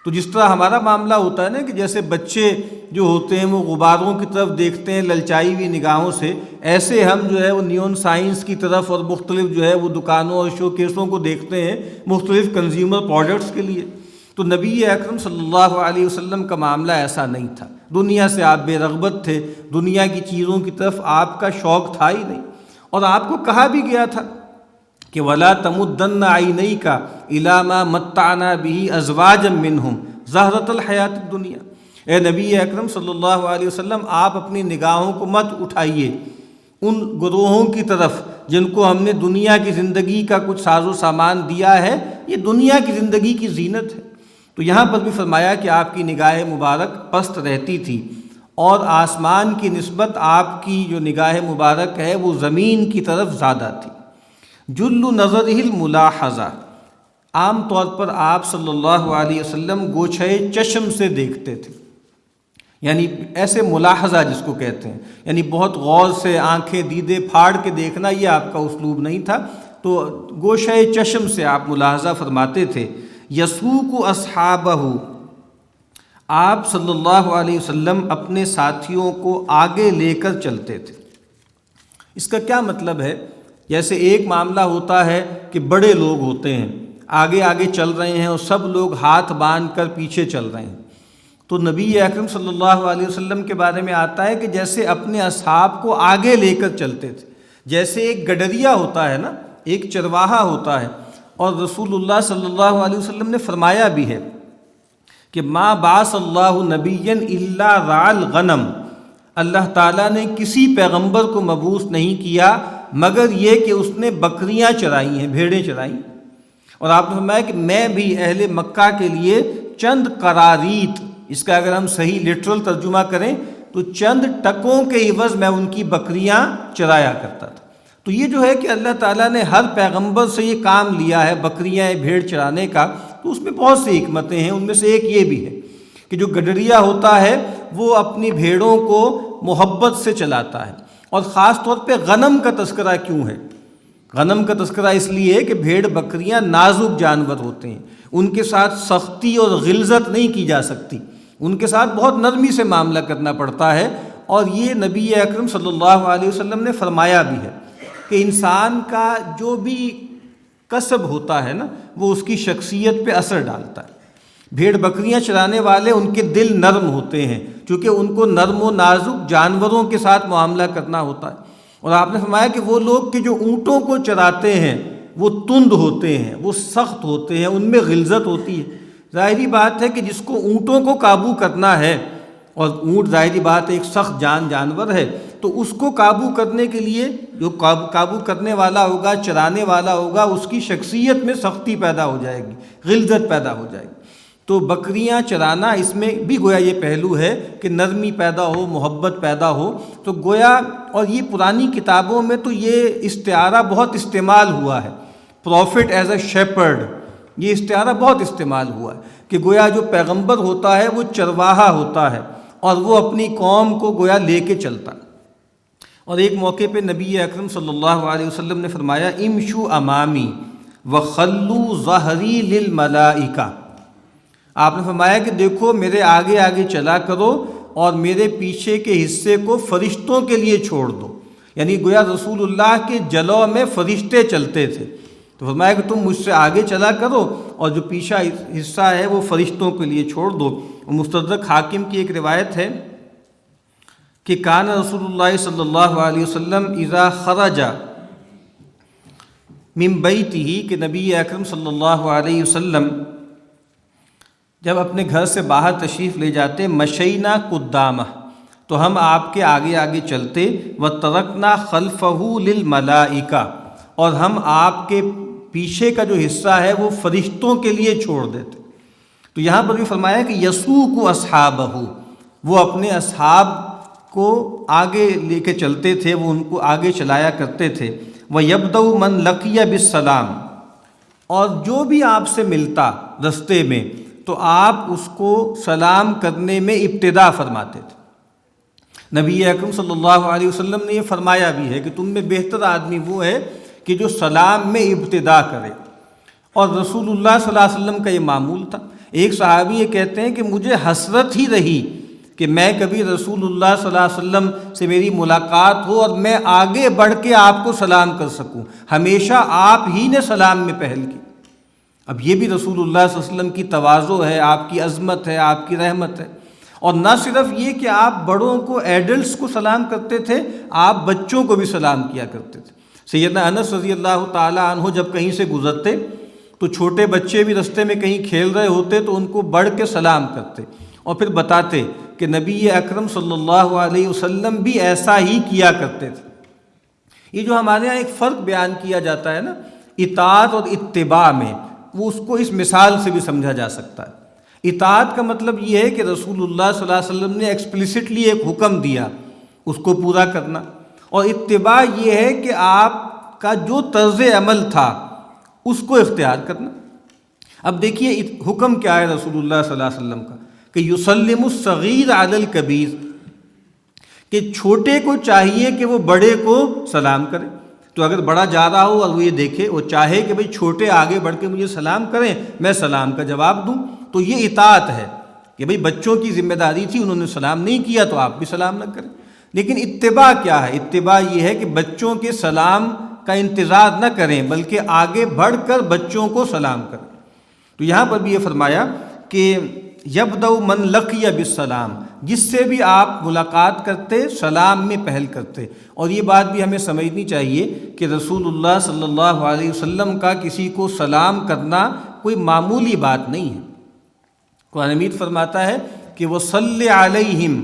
تو جس طرح ہمارا معاملہ ہوتا ہے نا کہ جیسے بچے جو ہوتے ہیں وہ غباروں کی طرف دیکھتے ہیں للچائی ہوئی نگاہوں سے، ایسے ہم جو ہے وہ نیون سائنس کی طرف اور مختلف جو ہے وہ دکانوں اور شو کیسوں کو دیکھتے ہیں مختلف کنزیومر پروڈکٹس کے لیے۔ تو نبی اکرم صلی اللہ علیہ وسلم کا معاملہ ایسا نہیں تھا، دنیا سے آپ بے رغبت تھے، دنیا کی چیزوں کی طرف آپ کا شوق تھا ہی نہیں۔ اور آپ کو کہا بھی گیا تھا کہ وَلَا تَمُدَّنَّ عَيْنَيْكَ إِلَىٰ مَا مَتَّعْنَا بِهِ أَزْوَاجًا مِّنْهُمْ زَهْرَةَ الْحَيَاةِ الدُّنْيَا۔ اے نبی اکرم صلی اللہ علیہ وسلم، آپ اپنی نگاہوں کو مت اٹھائیے ان گروہوں کی طرف جن کو ہم نے دنیا کی زندگی کا کچھ ساز و سامان دیا ہے، یہ دنیا کی زندگی کی زینت ہے۔ تو یہاں پر بھی فرمایا کہ آپ کی نگاہ مبارک پست رہتی تھی، اور آسمان کی نسبت آپ کی جو نگاہ مبارک ہے وہ زمین کی طرف زیادہ تھی۔ جل نظرہ الملاحظہ، عام طور پر آپ صلی اللہ علیہ وسلم گوچھے چشم سے دیکھتے تھے، یعنی ایسے ملاحظہ جس کو کہتے ہیں، یعنی بہت غور سے آنکھیں دیدے پھاڑ کے دیکھنا، یہ آپ کا اسلوب نہیں تھا۔ تو گوشہ چشم سے آپ ملاحظہ فرماتے تھے۔ یسوق اصحابہ، آپ صلی اللہ علیہ وسلم اپنے ساتھیوں کو آگے لے کر چلتے تھے۔ اس کا کیا مطلب ہے؟ جیسے ایک معاملہ ہوتا ہے کہ بڑے لوگ ہوتے ہیں آگے آگے چل رہے ہیں اور سب لوگ ہاتھ باندھ کر پیچھے چل رہے ہیں، تو نبی اکرم صلی اللہ علیہ وسلم کے بارے میں آتا ہے کہ جیسے اپنے اصحاب کو آگے لے کر چلتے تھے، جیسے ایک گڈریا ہوتا ہے نا، ایک چرواہا ہوتا ہے۔ اور رسول اللہ صلی اللہ علیہ وسلم نے فرمایا بھی ہے کہ ما بعث اللہ نبیا الا رعى الغنم، اللہ تعالیٰ نے کسی پیغمبر کو مبعوث نہیں کیا مگر یہ کہ اس نے بکریاں چرائی ہیں، بھیڑیں چرائی۔ اور آپ نے فرمایا کہ میں بھی اہل مکہ کے لیے چند قراریت، اس کا اگر ہم صحیح لٹرل ترجمہ کریں تو چند ٹکوں کے عوض میں ان کی بکریاں چرایا کرتا تھا۔ تو یہ جو ہے کہ اللہ تعالیٰ نے ہر پیغمبر سے یہ کام لیا ہے بکریاں بھیڑ چرانے کا، تو اس میں بہت سی حکمتیں ہیں۔ ان میں سے ایک یہ بھی ہے کہ جو گڈریا ہوتا ہے وہ اپنی بھیڑوں کو محبت سے چلاتا ہے۔ اور خاص طور پہ غنم کا تذکرہ کیوں ہے؟ غنم کا تذکرہ اس لیے ہے کہ بھیڑ بکریاں نازک جانور ہوتے ہیں، ان کے ساتھ سختی اور غلظت نہیں کی جا سکتی، ان کے ساتھ بہت نرمی سے معاملہ کرنا پڑتا ہے۔ اور یہ نبی اکرم صلی اللہ علیہ وسلم نے فرمایا بھی ہے کہ انسان کا جو بھی کسب ہوتا ہے نا وہ اس کی شخصیت پہ اثر ڈالتا ہے۔ بھیڑ بکریاں چرانے والے ان کے دل نرم ہوتے ہیں چونکہ ان کو نرم و نازک جانوروں کے ساتھ معاملہ کرنا ہوتا ہے۔ اور آپ نے فرمایا کہ وہ لوگ کہ جو اونٹوں کو چراتے ہیں وہ تند ہوتے ہیں، وہ سخت ہوتے ہیں، ان میں غلظت ہوتی ہے۔ ظاہری بات ہے کہ جس کو اونٹوں کو قابو کرنا ہے، اور اونٹ ظاہری بات ایک سخت جانور ہے، تو اس کو قابو کرنے کے لیے جو قابو کرنے والا ہوگا، چرانے والا ہوگا، اس کی شخصیت میں سختی پیدا ہو جائے گی، غلظت پیدا ہو جائے گی۔ تو بکریاں چرانا اس میں بھی گویا یہ پہلو ہے کہ نرمی پیدا ہو، محبت پیدا ہو۔ تو گویا اور یہ پرانی کتابوں میں تو یہ استعارہ بہت استعمال ہوا ہے، پروفٹ ایز اے شیپرڈ، یہ استعارہ بہت استعمال ہوا ہے کہ گویا جو پیغمبر ہوتا ہے وہ چرواہا ہوتا ہے اور وہ اپنی قوم کو گویا لے کے چلتا۔ اور ایک موقع پہ نبی اکرم صلی اللہ علیہ وسلم نے فرمایا امشو امامی وخلو ظہری للملائکہ، آپ نے فرمایا کہ دیکھو میرے آگے آگے چلا کرو اور میرے پیچھے کے حصے کو فرشتوں کے لیے چھوڑ دو، یعنی گویا رسول اللہ کے جلوہ میں فرشتے چلتے تھے، تو فرمایا کہ تم مجھ سے آگے چلا کرو اور جو پیچھا حصہ ہے وہ فرشتوں کے لیے چھوڑ دو۔ مستدرک حاکم کی ایک روایت ہے کہ کان رسول اللہ صلی اللہ علیہ وسلم اذا خرج من بیتہ، کہ نبی اکرم صلی اللہ علیہ وسلم جب اپنے گھر سے باہر تشریف لے جاتے مشینا قدامہ، تو ہم آپ کے آگے آگے چلتے، وترکنا خلفہ للملائکہ، اور ہم آپ کے پیچھے کا جو حصہ ہے وہ فرشتوں کے لیے چھوڑ دیتے۔ تو یہاں پر بھی فرمایا کہ یسوق اصحابہ، وہ اپنے اصحاب کو آگے لے کے چلتے تھے، وہ ان کو آگے چلایا کرتے تھے۔ وَيَبْدَأُ مَنْ لَقِيَ بِالسَّلَامِ، اور جو بھی آپ سے ملتا رستے میں تو آپ اس کو سلام کرنے میں ابتدا فرماتے تھے۔ نبی اکرم صلی اللہ علیہ وسلم نے یہ فرمایا بھی ہے کہ تم میں بہتر آدمی وہ ہے کہ جو سلام میں ابتدا کرے، اور رسول اللہ صلی اللہ علیہ وسلم کا یہ معمول تھا۔ ایک صحابی یہ کہتے ہیں کہ مجھے حسرت ہی رہی کہ میں کبھی رسول اللہ صلی اللہ علیہ وسلم سے میری ملاقات ہو اور میں آگے بڑھ کے آپ کو سلام کر سکوں، ہمیشہ آپ ہی نے سلام میں پہل کی۔ اب یہ بھی رسول اللہ صلی اللہ علیہ وسلم کی تواضع ہے، آپ کی عظمت ہے، آپ کی رحمت ہے۔ اور نہ صرف یہ کہ آپ بڑوں کو، ایڈلٹس کو سلام کرتے تھے، آپ بچوں کو بھی سلام کیا کرتے تھے۔ سیدنا انس رضی اللہ تعالی عنہ جب کہیں سے گزرتے تو چھوٹے بچے بھی رستے میں کہیں کھیل رہے ہوتے تو ان کو بڑھ کے سلام کرتے اور پھر بتاتے کہ نبی اکرم صلی اللہ علیہ وسلم بھی ایسا ہی کیا کرتے تھے۔ یہ جو ہمارے یہاں ایک فرق بیان کیا جاتا ہے نا اطاعت اور اتباع میں، وہ اس کو اس مثال سے بھی سمجھا جا سکتا ہے۔ اطاعت کا مطلب یہ ہے کہ رسول اللہ صلی اللہ علیہ وسلم نے ایکسپلیسٹلی ایک حکم دیا، اس کو پورا کرنا، اور اتباع یہ ہے کہ آپ کا جو طرز عمل تھا اس کو اختیار کرنا۔ اب دیکھیے حکم کیا ہے رسول اللہ صلی اللہ علیہ وسلم کا کہ یسلم الصغیر علی الکبیر، کہ چھوٹے کو چاہیے کہ وہ بڑے کو سلام کرے۔ تو اگر بڑا جا رہا ہو اور وہ یہ دیکھے، وہ چاہے کہ بھئی چھوٹے آگے بڑھ کے مجھے سلام کریں، میں سلام کا جواب دوں، تو یہ اطاعت ہے کہ بھئی بچوں کی ذمہ داری تھی، انہوں نے سلام نہیں کیا تو آپ بھی سلام نہ کریں۔ لیکن اتباع کیا ہے؟ اتباع یہ ہے کہ بچوں کے سلام کا انتظار نہ کریں بلکہ آگے بڑھ کر بچوں کو سلام کریں۔ تو یہاں پر بھی یہ فرمایا کہ یبدأ من لقی بالسلام، جس سے بھی آپ ملاقات کرتے سلام میں پہل کرتے۔ اور یہ بات بھی ہمیں سمجھنی چاہیے کہ رسول اللہ صلی اللہ علیہ وسلم کا کسی کو سلام کرنا کوئی معمولی بات نہیں ہے۔ قرآن مجید فرماتا ہے کہ وصلی علیہم،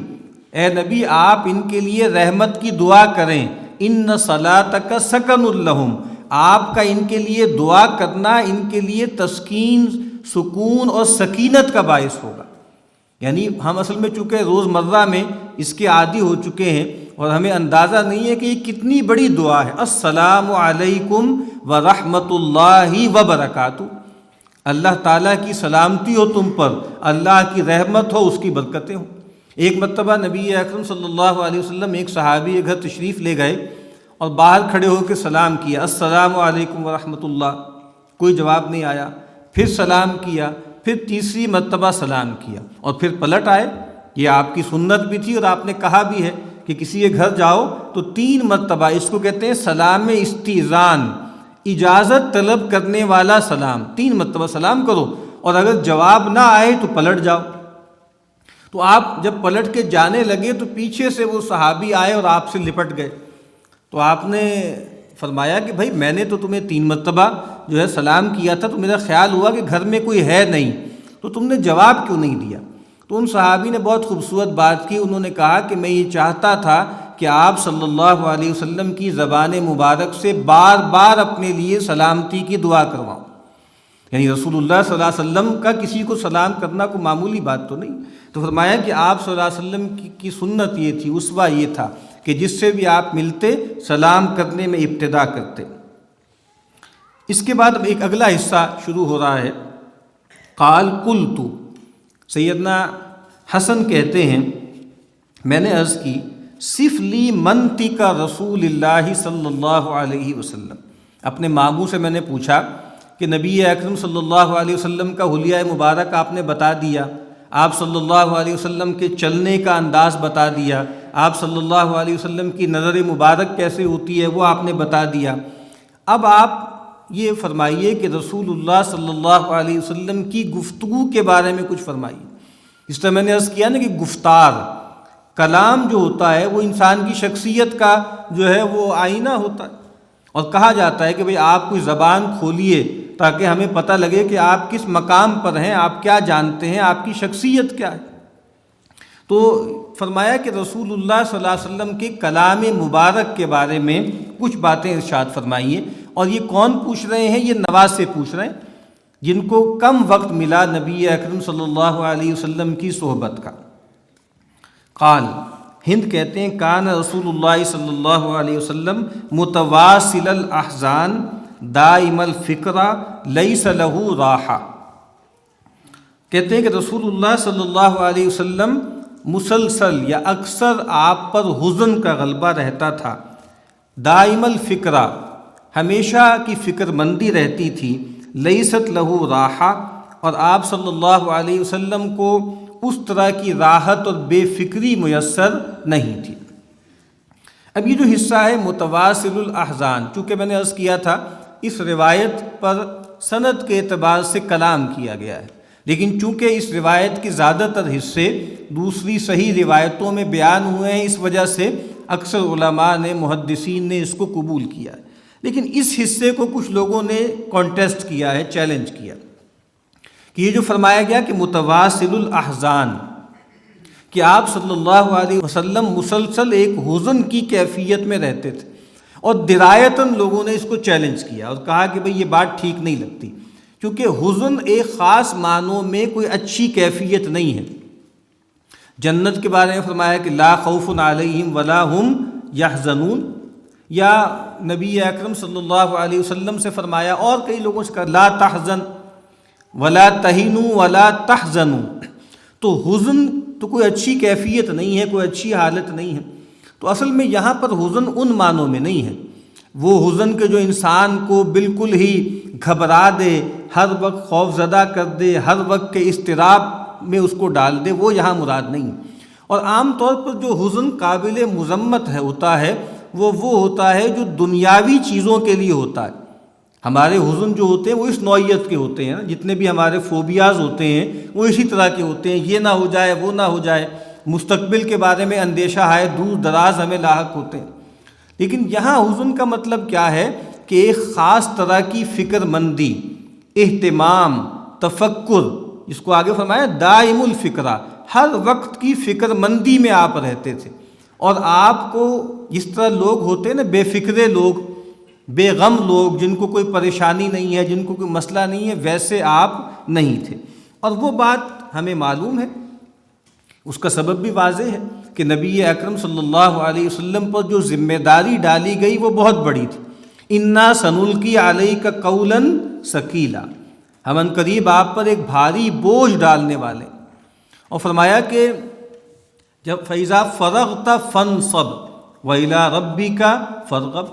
اے نبی آپ ان کے لیے رحمت کی دعا کریں، ان صلاتک سکن لہم، آپ کا ان کے لیے دعا کرنا ان کے لیے تسکین، سکون اور سکینت کا باعث ہوگا۔ یعنی ہم اصل میں چونکہ روزمرہ میں اس کے عادی ہو چکے ہیں اور ہمیں اندازہ نہیں ہے کہ یہ کتنی بڑی دعا ہے۔ السلام علیکم ورحمۃ اللہ وبرکاتہ، اللہ تعالیٰ کی سلامتی ہو تم پر، اللہ کی رحمت ہو، اس کی برکتیں ہوں۔ ایک مرتبہ نبی اکرم صلی اللہ علیہ وسلم ایک صحابی کے گھر تشریف لے گئے اور باہر کھڑے ہو کے سلام کیا، السلام علیکم ورحمۃ اللہ، کوئی جواب نہیں آیا۔ پھر سلام کیا، پھر تیسری مرتبہ سلام کیا اور پھر پلٹ آئے۔ یہ آپ کی سنت بھی تھی اور آپ نے کہا بھی ہے کہ کسی کے گھر جاؤ تو 3 مرتبہ، اس کو کہتے ہیں سلام استئذان، اجازت طلب کرنے والا سلام، 3 مرتبہ سلام کرو اور اگر جواب نہ آئے تو پلٹ جاؤ۔ تو آپ جب پلٹ کے جانے لگے تو پیچھے سے وہ صحابی آئے اور آپ سے لپٹ گئے۔ تو آپ نے فرمایا کہ بھائی میں نے تو تمہیں 3 مرتبہ جو ہے سلام کیا تھا، تو میرا خیال ہوا کہ گھر میں کوئی ہے نہیں، تو تم نے جواب کیوں نہیں دیا؟ تو ان صحابی نے بہت خوبصورت بات کی، انہوں نے کہا کہ میں یہ چاہتا تھا کہ آپ صلی اللہ علیہ وسلم کی زبان مبارک سے بار بار اپنے لیے سلامتی کی دعا کرواؤں۔ یعنی رسول اللہ صلی اللہ علیہ وسلم کا کسی کو سلام کرنا کوئی معمولی بات تو نہیں۔ تو فرمایا کہ آپ صلی اللہ علیہ وسلم کی سنت یہ تھی، اسوہ یہ تھا کہ جس سے بھی آپ ملتے سلام کرنے میں ابتدا کرتے۔ اس کے بعد ایک اگلا حصہ شروع ہو رہا ہے، قال قلت، سیدنا حسن کہتے ہیں میں نے عرض کی، صف لی منطق رسول اللہ صلی اللہ علیہ وسلم، اپنے ماموں سے میں نے پوچھا کہ نبی اکرم صلی اللہ علیہ وسلم کا حلیہ مبارک آپ نے بتا دیا، آپ صلی اللہ علیہ وسلم کے چلنے کا انداز بتا دیا، آپ صلی اللہ علیہ وسلم کی نظر مبارک کیسے ہوتی ہے وہ آپ نے بتا دیا۔ اب آپ یہ فرمائیے کہ رسول اللہ صلی اللہ علیہ وسلم کی گفتگو کے بارے میں کچھ فرمائیے۔ اس طرح میں نے عرض کیا نا کہ گفتار، کلام جو ہوتا ہے وہ انسان کی شخصیت کا جو ہے وہ آئینہ ہوتا ہے، اور کہا جاتا ہے کہ بھئی آپ کوئی زبان کھولیے تاکہ ہمیں پتہ لگے کہ آپ کس مقام پر ہیں، آپ کیا جانتے ہیں، آپ کی شخصیت کیا ہے۔ تو فرمایا کہ رسول اللہ صلی اللہ علیہ وسلم کے کلام مبارک کے بارے میں کچھ باتیں ارشاد فرمائیے۔ اور یہ کون پوچھ رہے ہیں؟ یہ نواز سے پوچھ رہے ہیں جن کو کم وقت ملا نبی اکرم صلی اللہ علیہ وسلم کی صحبت کا۔ قال، ہند کہتے ہیں کان رسول اللہ صلی اللہ علیہ وسلم متواصل الاحزان دائم الفکرہ لیس لہ راحہ، کہتے ہیں کہ رسول اللہ صلی اللہ علیہ وسلم مسلسل یا اکثر آپ پر حزن کا غلبہ رہتا تھا، دائم الفکرہ، ہمیشہ کی فکر مندی رہتی تھی، لیست لہو راحہ، اور آپ صلی اللہ علیہ وسلم کو اس طرح کی راحت اور بے فکری میسر نہیں تھی۔ اب یہ جو حصہ ہے متواصل الاحزان، چونکہ میں نے عرض کیا تھا اس روایت پر سند کے اعتبار سے کلام کیا گیا ہے، لیکن چونکہ اس روایت کے زیادہ تر حصے دوسری صحیح روایتوں میں بیان ہوئے ہیں، اس وجہ سے اکثر علماء نے، محدثین نے اس کو قبول کیا ہے، لیکن اس حصے کو کچھ لوگوں نے کانٹیسٹ کیا ہے، چیلنج کیا کہ یہ جو فرمایا گیا کہ متواصل الاحزان، کہ آپ صلی اللہ علیہ وسلم مسلسل ایک حزن کی کیفیت میں رہتے تھے، اور درایتاً لوگوں نے اس کو چیلنج کیا اور کہا کہ بھئی یہ بات ٹھیک نہیں لگتی، کیونکہ حزن ایک خاص معنوں میں کوئی اچھی کیفیت نہیں ہے۔ جنت کے بارے میں فرمایا کہ لا خوف علیہم ولا ہم یحزنون، یا نبی اکرم صلی اللہ علیہ وسلم سے فرمایا، اور کئی لوگوں سے کہا لا تحزن ولا تہنوا ولا تحزنوا، تو حزن تو کوئی اچھی کیفیت نہیں ہے، کوئی اچھی حالت نہیں ہے۔ تو اصل میں یہاں پر حزن ان معنوں میں نہیں ہے، وہ حزن کے جو انسان کو بالکل ہی گھبرا دے، ہر وقت خوف زدہ کر دے، ہر وقت کے اضطراب میں اس کو ڈال دے، وہ یہاں مراد نہیں۔ اور عام طور پر جو حزن قابل مذمت ہوتا ہے وہ ہوتا ہے جو دنیاوی چیزوں کے لیے ہوتا ہے۔ ہمارے حزن جو ہوتے ہیں وہ اس نوعیت کے ہوتے ہیں، جتنے بھی ہمارے فوبیاز ہوتے ہیں وہ اسی طرح کے ہوتے ہیں، یہ نہ ہو جائے، وہ نہ ہو جائے، مستقبل کے بارے میں اندیشہ ہے، دور دراز ہمیں لاحق ہوتے ہیں۔ لیکن یہاں حزن کا مطلب کیا ہے کہ ایک خاص طرح کی فکر مندی، اہتمام، تفکر، جس کو آگے فرمایا دائم الفکرہ، ہر وقت کی فکر مندی میں آپ رہتے تھے، اور آپ کو جس طرح لوگ ہوتے ہیں نا، بے فکرے لوگ، بے غم لوگ، جن کو کوئی پریشانی نہیں ہے، جن کو کوئی مسئلہ نہیں ہے، ویسے آپ نہیں تھے۔ اور وہ بات ہمیں معلوم ہے، اس کا سبب بھی واضح ہے کہ نبی اکرم صلی اللہ علیہ وسلم پر جو ذمہ داری ڈالی گئی وہ بہت بڑی تھی۔ انا سنلقی علیک قولا ثقیلا، ہم ان قریب آپ پر ایک بھاری بوجھ ڈالنے والے۔ اور فرمایا کہ جب فَإِذَا فَرَغْتَ فَانصَبْ وَإِلَىٰ رَبِّكَ فَارْغَب،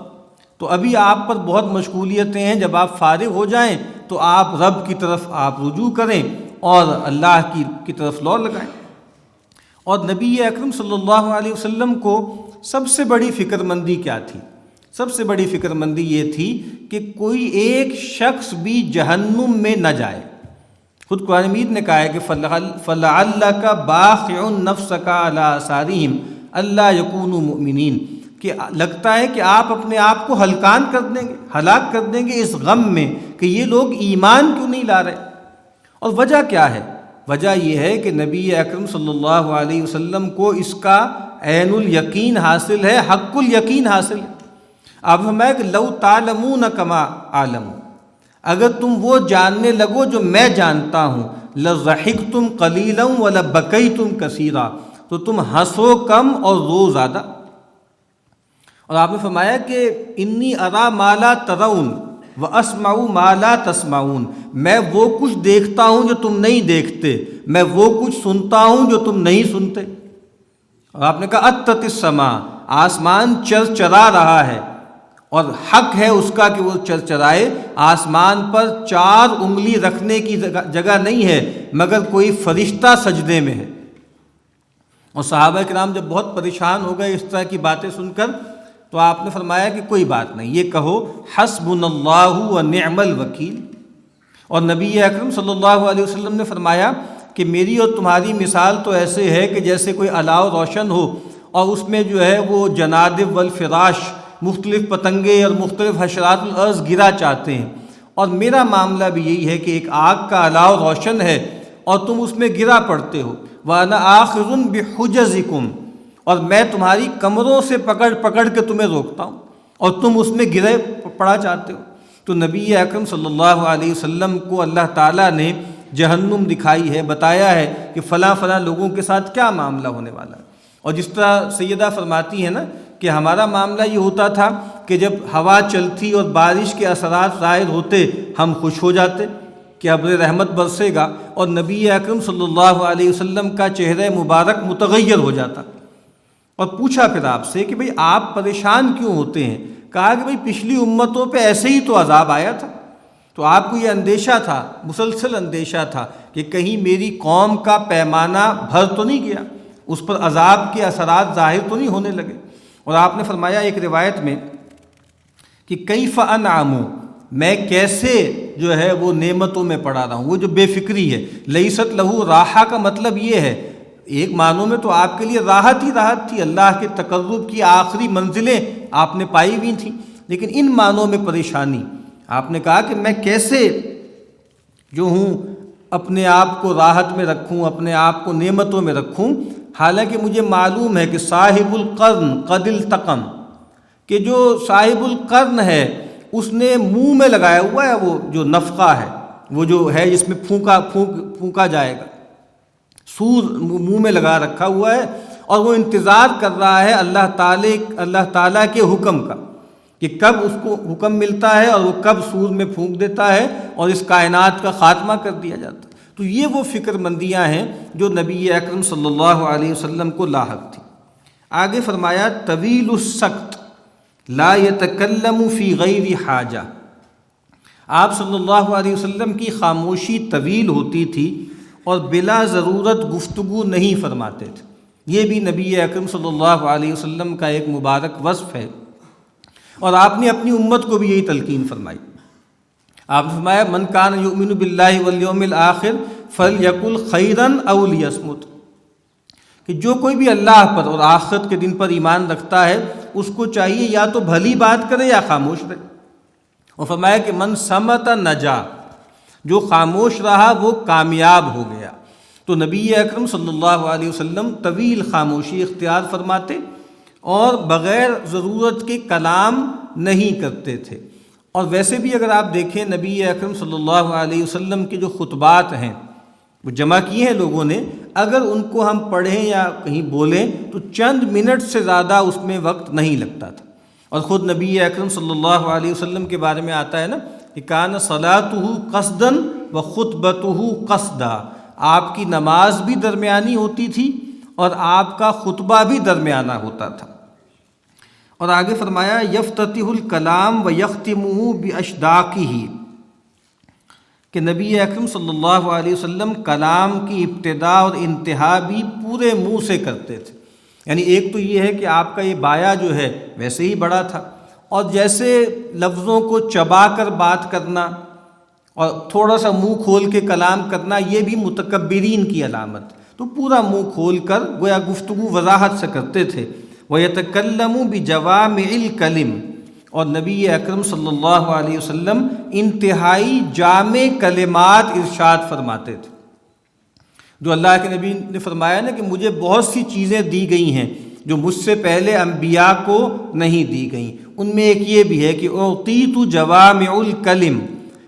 تو ابھی آپ پر بہت مشغولیتیں ہیں، جب آپ فارغ ہو جائیں تو آپ رب کی طرف آپ رجوع کریں اور اللہ کی طرف لو لگائیں۔ اور نبی اکرم صلی اللہ علیہ وسلم کو سب سے بڑی فکر مندی کیا تھی؟ سب سے بڑی فکر مندی یہ تھی کہ کوئی ایک شخص بھی جہنم میں نہ جائے۔ خود قرآن مجید نے کہا ہے کہ فَلَعَلَّكَ بَاخِعٌ نَفْسَكَ عَلَىٰ آثَارِهِمْ أَلَّا يَكُونُوا مُؤْمِنِينَ، کہ لگتا ہے کہ آپ اپنے آپ کو ہلکان کر دیں گے، ہلاک کر دیں گے اس غم میں کہ یہ لوگ ایمان کیوں نہیں لا رہے۔ اور وجہ کیا ہے؟ وجہ یہ ہے کہ نبی اکرم صلی اللہ علیہ وسلم کو اس کا عین الیقین حاصل ہے، حق الیقین حاصل ہے۔ آپ فرمایا کہ لو تعلمون کما اعلم، اگر تم وہ جاننے لگو جو میں جانتا ہوں، لضحکتم قلیلا ولبکیتم کثیرا، تو تم ہنسو کم اور رو زیادہ۔ اور آپ نے فرمایا کہ انی ارا ما لا ترون واسمع ما لا تسمعون، میں وہ کچھ دیکھتا ہوں جو تم نہیں دیکھتے، میں وہ کچھ سنتا ہوں جو تم نہیں سنتے۔ اور آپ نے کہا اتت السماء، آسمان چرچرا رہا ہے، اور حق ہے اس کا کہ وہ چرچرائے۔ آسمان پر 4 انگلی رکھنے کی جگہ نہیں ہے مگر کوئی فرشتہ سجدے میں ہے۔ اور صحابہ کرام جب بہت پریشان ہو گئے اس طرح کی باتیں سن کر، تو آپ نے فرمایا کہ کوئی بات نہیں، یہ کہو حسبنا اللہ ونعم الوکیل۔ اور نبی اکرم صلی اللہ علیہ وسلم نے فرمایا کہ میری اور تمہاری مثال تو ایسے ہے کہ جیسے کوئی الاؤ روشن ہو اور اس میں جو ہے وہ جنادب والفراش، مختلف پتنگے اور مختلف حشرات الارض گرا چاہتے ہیں، اور میرا معاملہ بھی یہی ہے کہ ایک آگ کا الاؤ روشن ہے اور تم اس میں گرا پڑتے ہو، وَأَنَا آخِذٌ بِحُجَزِكُمْ، اور میں تمہاری کمروں سے پکڑ پکڑ کے تمہیں روکتا ہوں اور تم اس میں گرے پڑا چاہتے ہو۔ تو نبی اکرم صلی اللہ علیہ وسلم کو اللہ تعالیٰ نے جہنم دکھائی ہے، بتایا ہے کہ فلاں فلاں لوگوں کے ساتھ کیا معاملہ ہونے والا ہے۔ اور جس طرح سیدہ فرماتی ہے نا کہ ہمارا معاملہ یہ ہوتا تھا کہ جب ہوا چلتی اور بارش کے اثرات ظاہر ہوتے ہم خوش ہو جاتے، کہ ابر رحمت برسے گا اور نبی اکرم صلی اللہ علیہ وسلم کا چہرہ مبارک متغیر ہو جاتا۔ اور پوچھا پھر آپ سے کہ بھئی آپ پریشان کیوں ہوتے ہیں؟ کہا کہ بھئی پچھلی امتوں پہ ایسے ہی تو عذاب آیا تھا، تو آپ کو یہ اندیشہ تھا، مسلسل اندیشہ تھا کہ کہیں میری قوم کا پیمانہ بھر تو نہیں گیا، اس پر عذاب کے اثرات ظاہر تو نہیں ہونے لگے۔ اور آپ نے فرمایا ایک روایت میں کہ کیف انعم، میں کیسے جو ہے وہ نعمتوں میں پڑا رہا ہوں، وہ جو بے فکری ہے۔ لیست لہو راحہ کا مطلب یہ ہے، ایک معنوں میں تو آپ کے لیے راحت ہی راحت تھی، اللہ کے تقرب کی آخری منزلیں آپ نے پائی ہوئی تھیں، لیکن ان معنوں میں پریشانی۔ آپ نے کہا کہ میں کیسے جو ہوں اپنے آپ کو راحت میں رکھوں، اپنے آپ کو نعمتوں میں رکھوں، حالانکہ مجھے معلوم ہے کہ صاحب القرن قد التقم، کہ جو صاحب القرن ہے اس نے منہ میں لگایا ہوا ہے وہ جو نفقہ ہے، وہ جو ہے جس میں پھونکا جائے گا، سور منہ میں لگا رکھا ہوا ہے، اور وہ انتظار کر رہا ہے اللہ تعالیٰ کے حکم کا کہ کب اس کو حکم ملتا ہے اور وہ کب سور میں پھونک دیتا ہے اور اس کائنات کا خاتمہ کر دیا جاتا ہے۔ تو یہ وہ فکر مندیاں ہیں جو نبی اکرم صلی اللہ علیہ وسلم کو لاحق تھی۔ آگے فرمایا طویل السکت لا یتکلم فی غیر حاجہ، آپ صلی اللہ علیہ وسلم کی خاموشی طویل ہوتی تھی اور بلا ضرورت گفتگو نہیں فرماتے تھے۔ یہ بھی نبی اکرم صلی اللہ علیہ وسلم کا ایک مبارک وصف ہے، اور آپ نے اپنی امت کو بھی یہی تلقین فرمائی۔ آپ نے فرمایا من کان یؤمن باللہ والیوم الآخر فلیقل خیرا او لیصمت، کہ جو کوئی بھی اللہ پر اور آخرت کے دن پر ایمان رکھتا ہے اس کو چاہیے یا تو بھلی بات کرے یا خاموش رہے۔ اور فرمایا کہ من صمت نجا، جو خاموش رہا وہ کامیاب ہو گیا۔ تو نبی اکرم صلی اللہ علیہ وسلم طویل خاموشی اختیار فرماتے اور بغیر ضرورت کے کلام نہیں کرتے تھے۔ اور ویسے بھی اگر آپ دیکھیں نبی اکرم صلی اللہ علیہ وسلم کے جو خطبات ہیں وہ جمع کیے ہیں لوگوں نے، اگر ان کو ہم پڑھیں یا کہیں بولیں تو چند منٹ سے زیادہ اس میں وقت نہیں لگتا تھا۔ اور خود نبی اکرم صلی اللہ علیہ وسلم کے بارے میں آتا ہے نا کہ کان صلاتہ قصدا و خطبتہ قصدا، آپ کی نماز بھی درمیانی ہوتی تھی اور آپ کا خطبہ بھی درمیانہ ہوتا تھا۔ اور آگے فرمایا یفتتح الکلام و یختمہ باشداقہ، کہ نبی اکرم صلی اللہ علیہ وسلم کلام کی ابتدا اور انتہا بھی پورے منہ سے کرتے تھے۔ یعنی ایک تو یہ ہے کہ آپ کا یہ بایا جو ہے ویسے ہی بڑا تھا، اور جیسے لفظوں کو چبا کر بات کرنا اور تھوڑا سا منہ کھول کے کلام کرنا یہ بھی متکبرین کی علامت، تو پورا منہ کھول کر گویا گفتگو وضاحت سے کرتے تھے۔ وَيَتَكَلَّمُ بِجَوَامِعِ الْكَلِمِ، اور نبی اکرم صلی اللہ علیہ وسلم انتہائی جامع کلمات ارشاد فرماتے تھے۔ جو اللہ کے نبی نے فرمایا نا کہ مجھے بہت سی چیزیں دی گئی ہیں جو مجھ سے پہلے انبیاء کو نہیں دی گئیں، ان میں ایک یہ بھی ہے کہ اعطیت جوامع الکلم،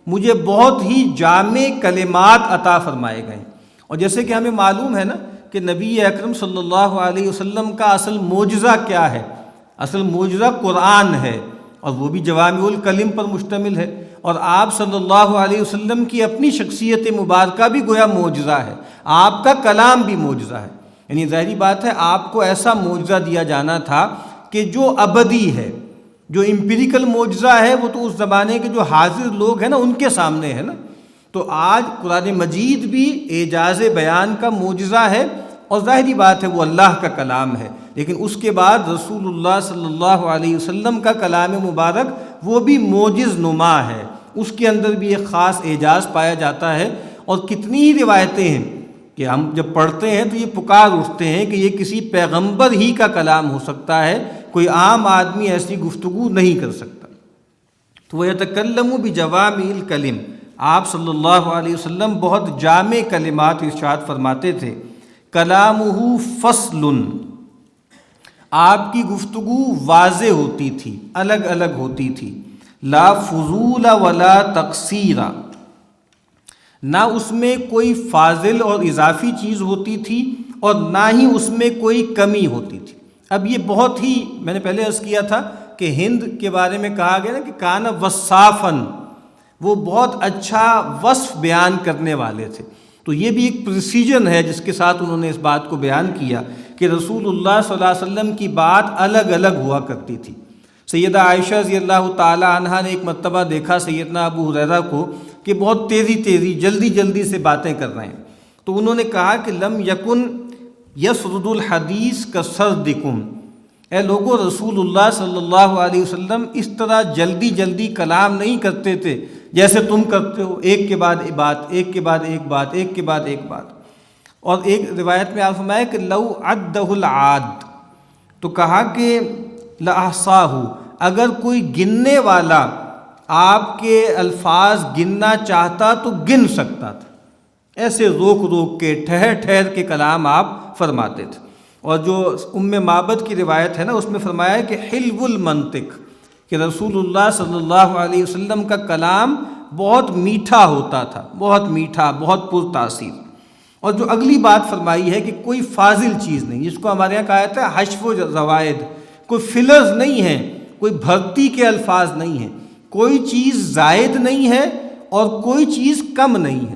مجھے بہت ہی جامع کلمات عطا فرمائے گئے۔ اور جیسے کہ ہمیں معلوم ہے نا کہ نبی اکرم صلی اللہ علیہ وسلم کا اصل معجزہ کیا ہے؟ اصل معجزہ قرآن ہے، اور وہ بھی جوامع الکلم پر مشتمل ہے۔ اور آپ صلی اللہ علیہ وسلم کی اپنی شخصیت مبارکہ بھی گویا معجزہ ہے، آپ کا کلام بھی معجزہ ہے۔ یعنی ظاہری بات ہے آپ کو ایسا معجزہ دیا جانا تھا کہ جو ابدی ہے، جو امپیریکل معجزہ ہے وہ تو اس زمانے کے جو حاضر لوگ ہیں نا ان کے سامنے ہے نا۔ تو آج قرآن مجید بھی اعجاز بیان کا معجزہ ہے، اور ظاہری بات ہے وہ اللہ کا کلام ہے، لیکن اس کے بعد رسول اللہ صلی اللہ علیہ وسلم کا کلام مبارک وہ بھی معجز نما ہے، اس کے اندر بھی ایک خاص اعجاز پایا جاتا ہے۔ اور کتنی ہی روایتیں ہیں کہ ہم جب پڑھتے ہیں تو یہ پکار اٹھتے ہیں کہ یہ کسی پیغمبر ہی کا کلام ہو سکتا ہے، کوئی عام آدمی ایسی گفتگو نہیں کر سکتا۔ تو وَيَتَكَلَّمُ بِجَوَامِعِ الْكَلِمِ، آپ صلی اللہ علیہ وسلم بہت جامع کلمات ارشاد فرماتے تھے۔ کلامہ فصل، آپ کی گفتگو واضح ہوتی تھی، الگ الگ ہوتی تھی۔ لا فضول ولا تقصیر، نہ اس میں کوئی فاضل اور اضافی چیز ہوتی تھی اور نہ ہی اس میں کوئی کمی ہوتی تھی۔ اب یہ بہت ہی، میں نے پہلے عرض کیا تھا کہ ہند کے بارے میں کہا گیا نا کہ کان وصافن، وہ بہت اچھا وصف بیان کرنے والے تھے۔ تو یہ بھی ایک پریسیجن ہے جس کے ساتھ انہوں نے اس بات کو بیان کیا کہ رسول اللہ صلی اللہ علیہ وسلم کی بات الگ الگ ہوا کرتی تھی۔ سیدہ عائشہ رضی اللہ تعالی عنہا نے ایک مرتبہ دیکھا سیدنا ابو ہریرہ کو کہ بہت تیزی جلدی سے باتیں کر رہے ہیں، تو انہوں نے کہا کہ لم یکن یسرد الحدیث کسردکم، اے لوگو رسول اللہ صلی اللہ علیہ وسلم اس طرح جلدی کلام نہیں کرتے تھے جیسے تم کرتے ہو، ایک کے بعد بات، ایک کے بعد ایک بات، ایک کے بعد ایک بات۔ اور ایک روایت میں آپ فرمایا کہ لو عدہ العاد، تو کہا کہ لأحصاہ، اگر کوئی گننے والا آپ کے الفاظ گننا چاہتا تو گن سکتا تھا، ایسے روک کے ٹھہر کے کلام آپ فرماتے تھے۔ اور جو معبد کی روایت ہے نا، اس میں فرمایا کہ حلو المنطق، کہ رسول اللہ صلی اللہ علیہ وسلم کا کلام بہت میٹھا ہوتا تھا، بہت میٹھا، بہت پرتاثیر۔ اور جو اگلی بات فرمائی ہے کہ کوئی فاضل چیز نہیں، جس کو ہمارے یہاں کہا جاتا ہے حشو و زوائد، کوئی فلرز نہیں ہیں، کوئی بھرتی کے الفاظ نہیں ہیں، کوئی چیز زائد نہیں ہے اور کوئی چیز کم نہیں ہے۔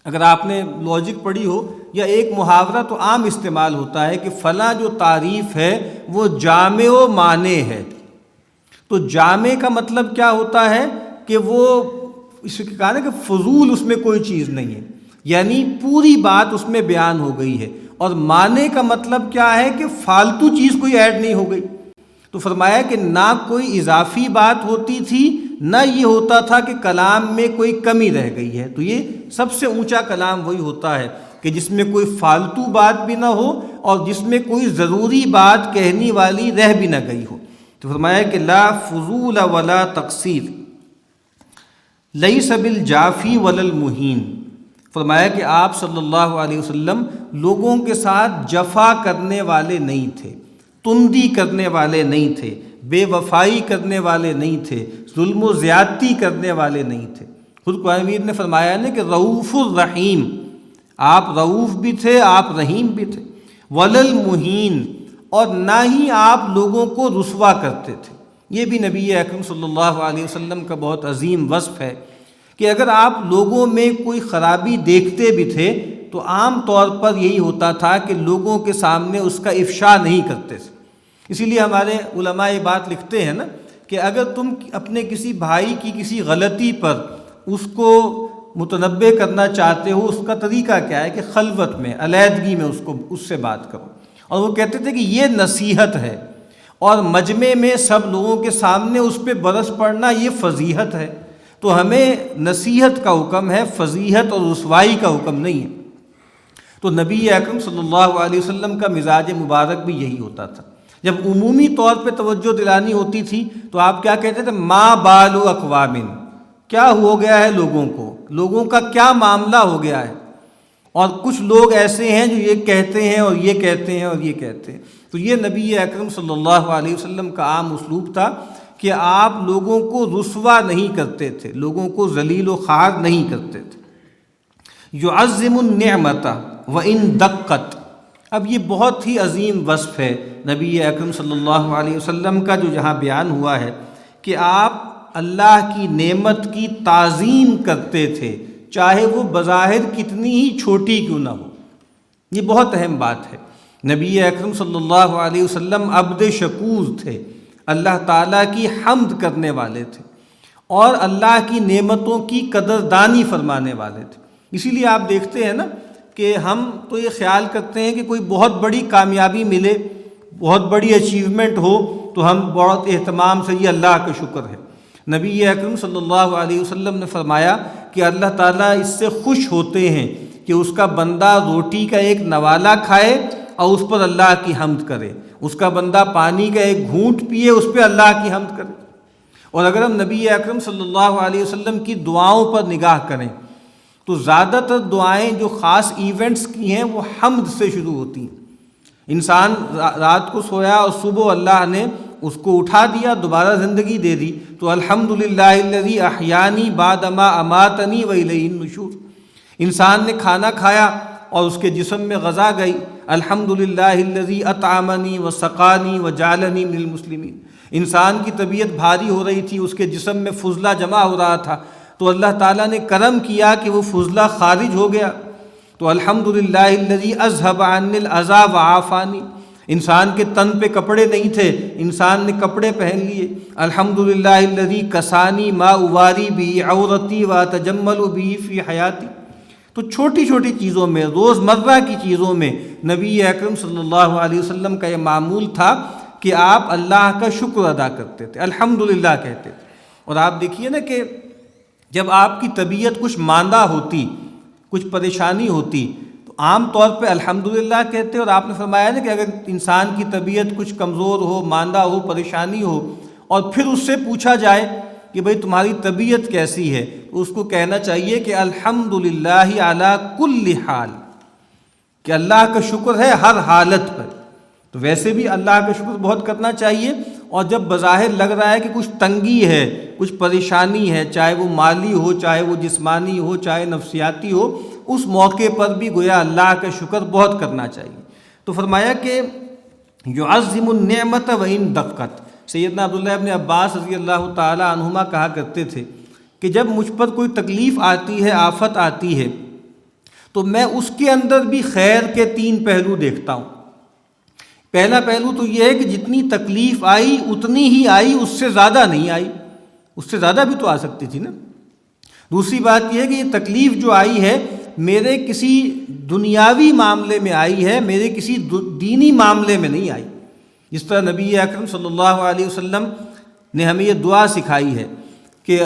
اگر آپ نے لاجک پڑھی ہو یا ایک محاورہ تو عام استعمال ہوتا ہے کہ فلاں جو تعریف ہے وہ جامع و مانع ہے، تو جامع کا مطلب کیا ہوتا ہے کہ وہ اس کے کہا نا کہ فضول اس میں کوئی چیز نہیں ہے، یعنی پوری بات اس میں بیان ہو گئی ہے، اور مانع کا مطلب کیا ہے کہ فالتو چیز کوئی ایڈ نہیں ہو گئی۔ تو فرمایا کہ نہ کوئی اضافی بات ہوتی تھی، نہ یہ ہوتا تھا کہ کلام میں کوئی کمی رہ گئی ہے۔ تو یہ سب سے اونچا کلام وہی ہوتا ہے کہ جس میں کوئی فالتو بات بھی نہ ہو اور جس میں کوئی ضروری بات کہنے والی رہ بھی نہ گئی ہو۔ تو فرمایا کہ لا فضول ولا تقصیر، لیس بالجافی ولا المہین، فرمایا کہ آپ صلی اللہ علیہ وسلم لوگوں کے ساتھ جفا کرنے والے نہیں تھے، تندی کرنے والے نہیں تھے، بے وفائی کرنے والے نہیں تھے، ظلم و زیادتی کرنے والے نہیں تھے۔ خود قرآن مجید نے فرمایا نا کہ رؤوف الرحیم، آپ رؤوف بھی تھے، آپ رحیم بھی تھے، ولل مہین، اور نہ ہی آپ لوگوں کو رسوا کرتے تھے۔ یہ بھی نبی اکرم صلی اللہ علیہ وسلم کا بہت عظیم وصف ہے کہ اگر آپ لوگوں میں کوئی خرابی دیکھتے بھی تھے تو عام طور پر یہی ہوتا تھا کہ لوگوں کے سامنے اس کا افشا نہیں کرتے تھے۔ اسی لیے ہمارے علماء یہ بات لکھتے ہیں نا کہ اگر تم اپنے کسی بھائی کی کسی غلطی پر اس کو متنبع کرنا چاہتے ہو، اس کا طریقہ کیا ہے کہ خلوت میں، علیحدگی میں اس سے بات کرو۔ اور وہ کہتے تھے کہ یہ نصیحت ہے، اور مجمع میں سب لوگوں کے سامنے اس پہ برس پڑنا یہ فضیحت ہے۔ تو ہمیں نصیحت کا حکم ہے، فضیحت اور رسوائی کا حکم نہیں ہے۔ تو نبی اکرم صلی اللہ علیہ وسلم کا مزاج مبارک بھی یہی ہوتا تھا۔ جب عمومی طور پہ توجہ دلانی ہوتی تھی تو آپ کیا کہتے تھے؟ ما بال اقوام، کیا ہو گیا ہے لوگوں کو، لوگوں کا کیا معاملہ ہو گیا ہے۔ اور کچھ لوگ ایسے ہیں جو یہ کہتے ہیں اور یہ کہتے ہیں اور یہ کہتے ہیں۔ تو یہ نبی اکرم صلی اللہ علیہ وسلم کا عام اسلوب تھا کہ آپ لوگوں کو رسوا نہیں کرتے تھے، لوگوں کو ذلیل و خوار نہیں کرتے تھے۔ یعظم النعمت وان دقت، اب یہ بہت ہی عظیم وصف ہے نبی اکرم صلی اللہ علیہ وسلم کا جو جہاں بیان ہوا ہے کہ آپ اللہ کی نعمت کی تعظیم کرتے تھے، چاہے وہ بظاہر کتنی ہی چھوٹی کیوں نہ ہو۔ یہ بہت اہم بات ہے۔ نبی اکرم صلی اللہ علیہ وسلم عبد شکور تھے، اللہ تعالیٰ کی حمد کرنے والے تھے اور اللہ کی نعمتوں کی قدردانی فرمانے والے تھے۔ اسی لیے آپ دیکھتے ہیں نا کہ ہم تو یہ خیال کرتے ہیں کہ کوئی بہت بڑی کامیابی ملے، بہت بڑی اچیومنٹ ہو تو ہم بہت اہتمام سے یہ اللہ کا شکر ہے۔ نبی اکرم صلی اللہ علیہ وسلم نے فرمایا کہ اللہ تعالیٰ اس سے خوش ہوتے ہیں کہ اس کا بندہ روٹی کا ایک نوالہ کھائے اور اس پر اللہ کی حمد کرے، اس کا بندہ پانی کا ایک گھونٹ پیے، اس پہ اللہ کی حمد کرے۔ اور اگر ہم نبی اکرم صلی اللہ علیہ وسلم کی دعاؤں پر نگاہ کریں تو زیادہ تر دعائیں جو خاص ایونٹس کی ہیں وہ حمد سے شروع ہوتی ہیں۔ انسان رات کو سویا اور صبح اللہ نے اس کو اٹھا دیا، دوبارہ زندگی دے دی، تو الحمدللہ الذی احیانی بعد ما اماتنی والیہ النشور۔ انسان نے کھانا کھایا اور اس کے جسم میں غذا گئی، الحمدللہ الذی اطعمنی وسقانی وجعلنی من المسلمین۔ انسان کی طبیعت بھاری ہو رہی تھی، اس کے جسم میں فضلہ جمع ہو رہا تھا، تو اللہ تعالیٰ نے کرم کیا کہ وہ فضلہ خارج ہو گیا، تو الحمدللہ الذی اذھب عنی الاذی وعافانی، انسان کے تن پہ کپڑے نہیں تھے، انسان نے کپڑے پہن لیے۔ الحمدللہ الذی کسانی ما اواری بہ عورتی واتجمل بہ فی حیاتی۔ تو چھوٹی چھوٹی چیزوں میں، روزمرہ کی چیزوں میں نبی اکرم صلی اللہ علیہ وسلم کا یہ معمول تھا کہ آپ اللہ کا شکر ادا کرتے تھے، الحمدللہ کہتے تھے۔ اور آپ دیکھیے نا کہ جب آپ کی طبیعت کچھ ماندہ ہوتی، کچھ پریشانی ہوتی، تو عام طور پہ الحمدللہ کہتے، اور آپ نے فرمایا نا کہ اگر انسان کی طبیعت کچھ کمزور ہو، ماندہ ہو، پریشانی ہو، اور پھر اس سے پوچھا جائے کہ بھئی تمہاری طبیعت کیسی ہے، تو اس کو کہنا چاہیے کہ الحمدللہ علی کل حال، کہ اللہ کا شکر ہے ہر حالت پر۔ تو ویسے بھی اللہ کا شکر بہت کرنا چاہیے، اور جب بظاہر لگ رہا ہے کہ کچھ تنگی ہے، کچھ پریشانی ہے، چاہے وہ مالی ہو، چاہے وہ جسمانی ہو، چاہے نفسیاتی ہو، اس موقع پر بھی گویا اللہ کا شکر بہت کرنا چاہیے۔ تو فرمایا کہ یعظم النعمت وان دقت۔ سیدنا عبداللہ ابن عباس رضی اللہ تعالی عنہما کہا کرتے تھے کہ جب مجھ پر کوئی تکلیف آتی ہے، آفت آتی ہے، تو میں اس کے اندر بھی خیر کے 3 پہلو دیکھتا ہوں۔ پہلا پہلو تو یہ ہے کہ جتنی تکلیف آئی اتنی ہی آئی، اس سے زیادہ نہیں آئی، اس سے زیادہ بھی تو آ سکتی تھی نا۔ دوسری بات یہ ہے کہ یہ تکلیف جو آئی ہے میرے کسی دنیاوی معاملے میں آئی ہے، میرے کسی دینی معاملے میں نہیں آئی۔ جس طرح نبی اکرم صلی اللہ علیہ وسلم نے ہمیں یہ دعا سکھائی ہے کہ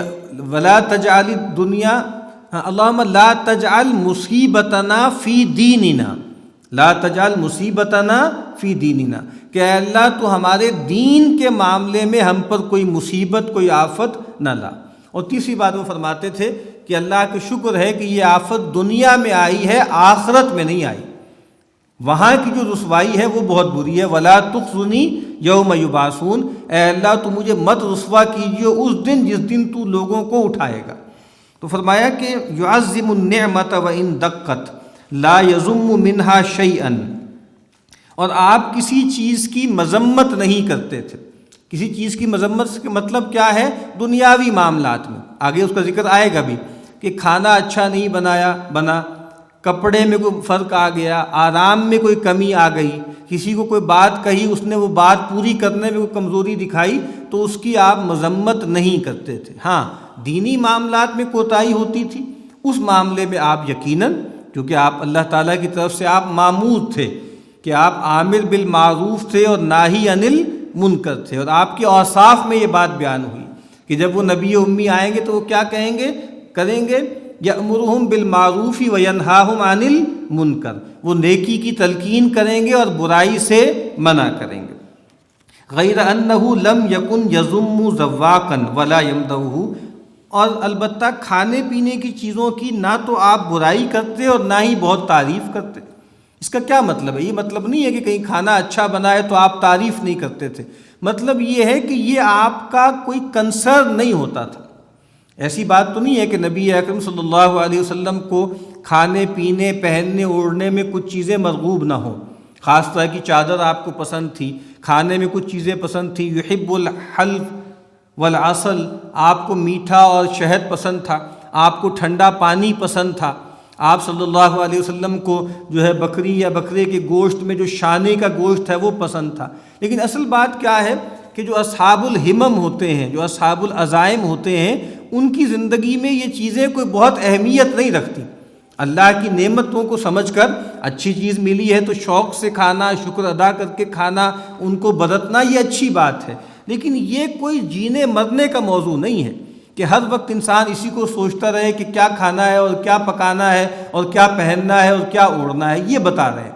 ولا تجعل الدنیا اللہم لا تجعل مصیبتنا فی دیننا، لا تجعل مصیبتنا فی دیننا، کہ اے اللہ تو ہمارے دین کے معاملے میں ہم پر کوئی مصیبت، کوئی آفت نہ لا۔ اور تیسری بات وہ فرماتے تھے کہ اللہ کا شکر ہے کہ یہ آفت دنیا میں آئی ہے، آخرت میں نہیں آئی۔ وہاں کی جو رسوائی ہے وہ بہت بری ہے۔ ولا تخزنی یوم یبعثون، اے اللہ تو مجھے مت رسوا کیجیے اس دن جس دن تو لوگوں کو اٹھائے گا۔ تو فرمایا کہ یعظم النعمت وان دقت لا یذم منہا شیئا، اور آپ کسی چیز کی مذمت نہیں کرتے تھے۔ کسی چیز کی مذمت کا مطلب کیا ہے؟ دنیاوی معاملات میں، آگے اس کا ذکر آئے گا بھی کہ کھانا اچھا نہیں بنا، کپڑے میں کوئی فرق آ گیا، آرام میں کوئی کمی آ گئی، کسی کو کوئی بات کہی، اس نے وہ بات پوری کرنے میں کوئی کمزوری دکھائی، تو اس کی آپ مذمت نہیں کرتے تھے۔ ہاں دینی معاملات میں کوتاہی ہوتی تھی، اس معاملے میں آپ یقیناً، کیونکہ آپ اللہ تعالیٰ کی طرف سے آپ مامور تھے کہ آپ عامر بالمعروف تھے اور ناہی عن المنکر تھے، اور آپ کے اوصاف میں یہ بات بیان ہوئی کہ جب وہ نبی امی آئیں گے تو وہ کیا کریں گے یأمرہم بالمعروف وینہاہم عن المنکر، وہ نیکی کی تلقین کریں گے اور برائی سے منع کریں گے۔ غیر انہ لم یکن یذم ذواقا ولا یمدحہ، اور البتہ کھانے پینے کی چیزوں کی نہ تو آپ برائی کرتے اور نہ ہی بہت تعریف کرتے۔ اس کا کیا مطلب ہے؟ یہ مطلب نہیں ہے کہ کہیں کھانا اچھا بنا ہے تو آپ تعریف نہیں کرتے تھے، مطلب یہ ہے کہ یہ آپ کا کوئی کنسرن نہیں ہوتا تھا۔ ایسی بات تو نہیں ہے کہ نبی اکرم صلی اللہ علیہ وسلم کو کھانے پینے، پہننے اوڑھنے میں کچھ چیزیں مرغوب نہ ہوں، خاص طرح کی چادر آپ کو پسند تھی، کھانے میں کچھ چیزیں پسند تھی، یحب الحلف والعسل، آپ کو میٹھا اور شہد پسند تھا، آپ کو ٹھنڈا پانی پسند تھا، آپ صلی اللہ علیہ وسلم کو جو ہے بکری یا بکرے کے گوشت میں جو شانے کا گوشت ہے وہ پسند تھا۔ لیکن اصل بات کیا ہے کہ جو اصحاب الہمم ہوتے ہیں، جو اصحاب العزائم ہوتے ہیں، ان کی زندگی میں یہ چیزیں کوئی بہت اہمیت نہیں رکھتی۔ اللہ کی نعمتوں کو سمجھ کر اچھی چیز ملی ہے تو شوق سے کھانا، شکر ادا کر کے کھانا، ان کو برتنا، یہ اچھی بات ہے، لیکن یہ کوئی جینے مرنے کا موضوع نہیں ہے کہ ہر وقت انسان اسی کو سوچتا رہے کہ کیا کھانا ہے اور کیا پکانا ہے اور کیا پہننا ہے اور کیا اوڑھنا ہے۔ یہ بتا رہے ہیں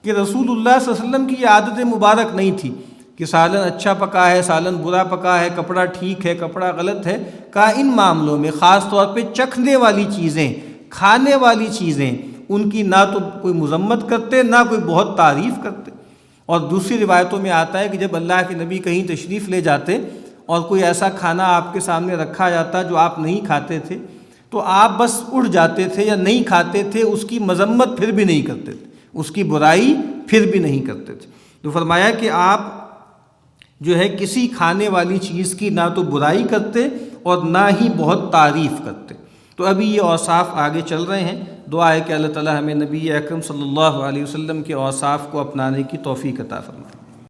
کہ رسول اللہ صلی اللہ علیہ وسلم کی یہ عادت مبارک نہیں تھی کہ سالن اچھا پکا ہے، سالن برا پکا ہے، کپڑا ٹھیک ہے، کپڑا غلط ہے۔ کہا ان معاملوں میں خاص طور پہ چکھنے والی چیزیں، کھانے والی چیزیں، ان کی نہ تو کوئی مذمت کرتے نہ کوئی بہت تعریف کرتے۔ اور دوسری روایتوں میں آتا ہے کہ جب اللہ کے نبی کہیں تشریف لے جاتے اور کوئی ایسا کھانا آپ کے سامنے رکھا جاتا جو آپ نہیں کھاتے تھے تو آپ بس اٹھ جاتے تھے یا نہیں کھاتے تھے، اس کی مذمت پھر بھی نہیں کرتے تھے، اس کی برائی پھر بھی نہیں کرتے تھے۔ تو فرمایا کہ آپ جو ہے کسی کھانے والی چیز کی نہ تو برائی کرتے اور نہ ہی بہت تعریف کرتے۔ تو ابھی یہ اوصاف آگے چل رہے ہیں، دعا ہے کہ اللہ تعالی ہمیں نبی اکرم صلی اللہ علیہ وسلم کے اوصاف کو اپنانے کی توفیق عطا فرمائے۔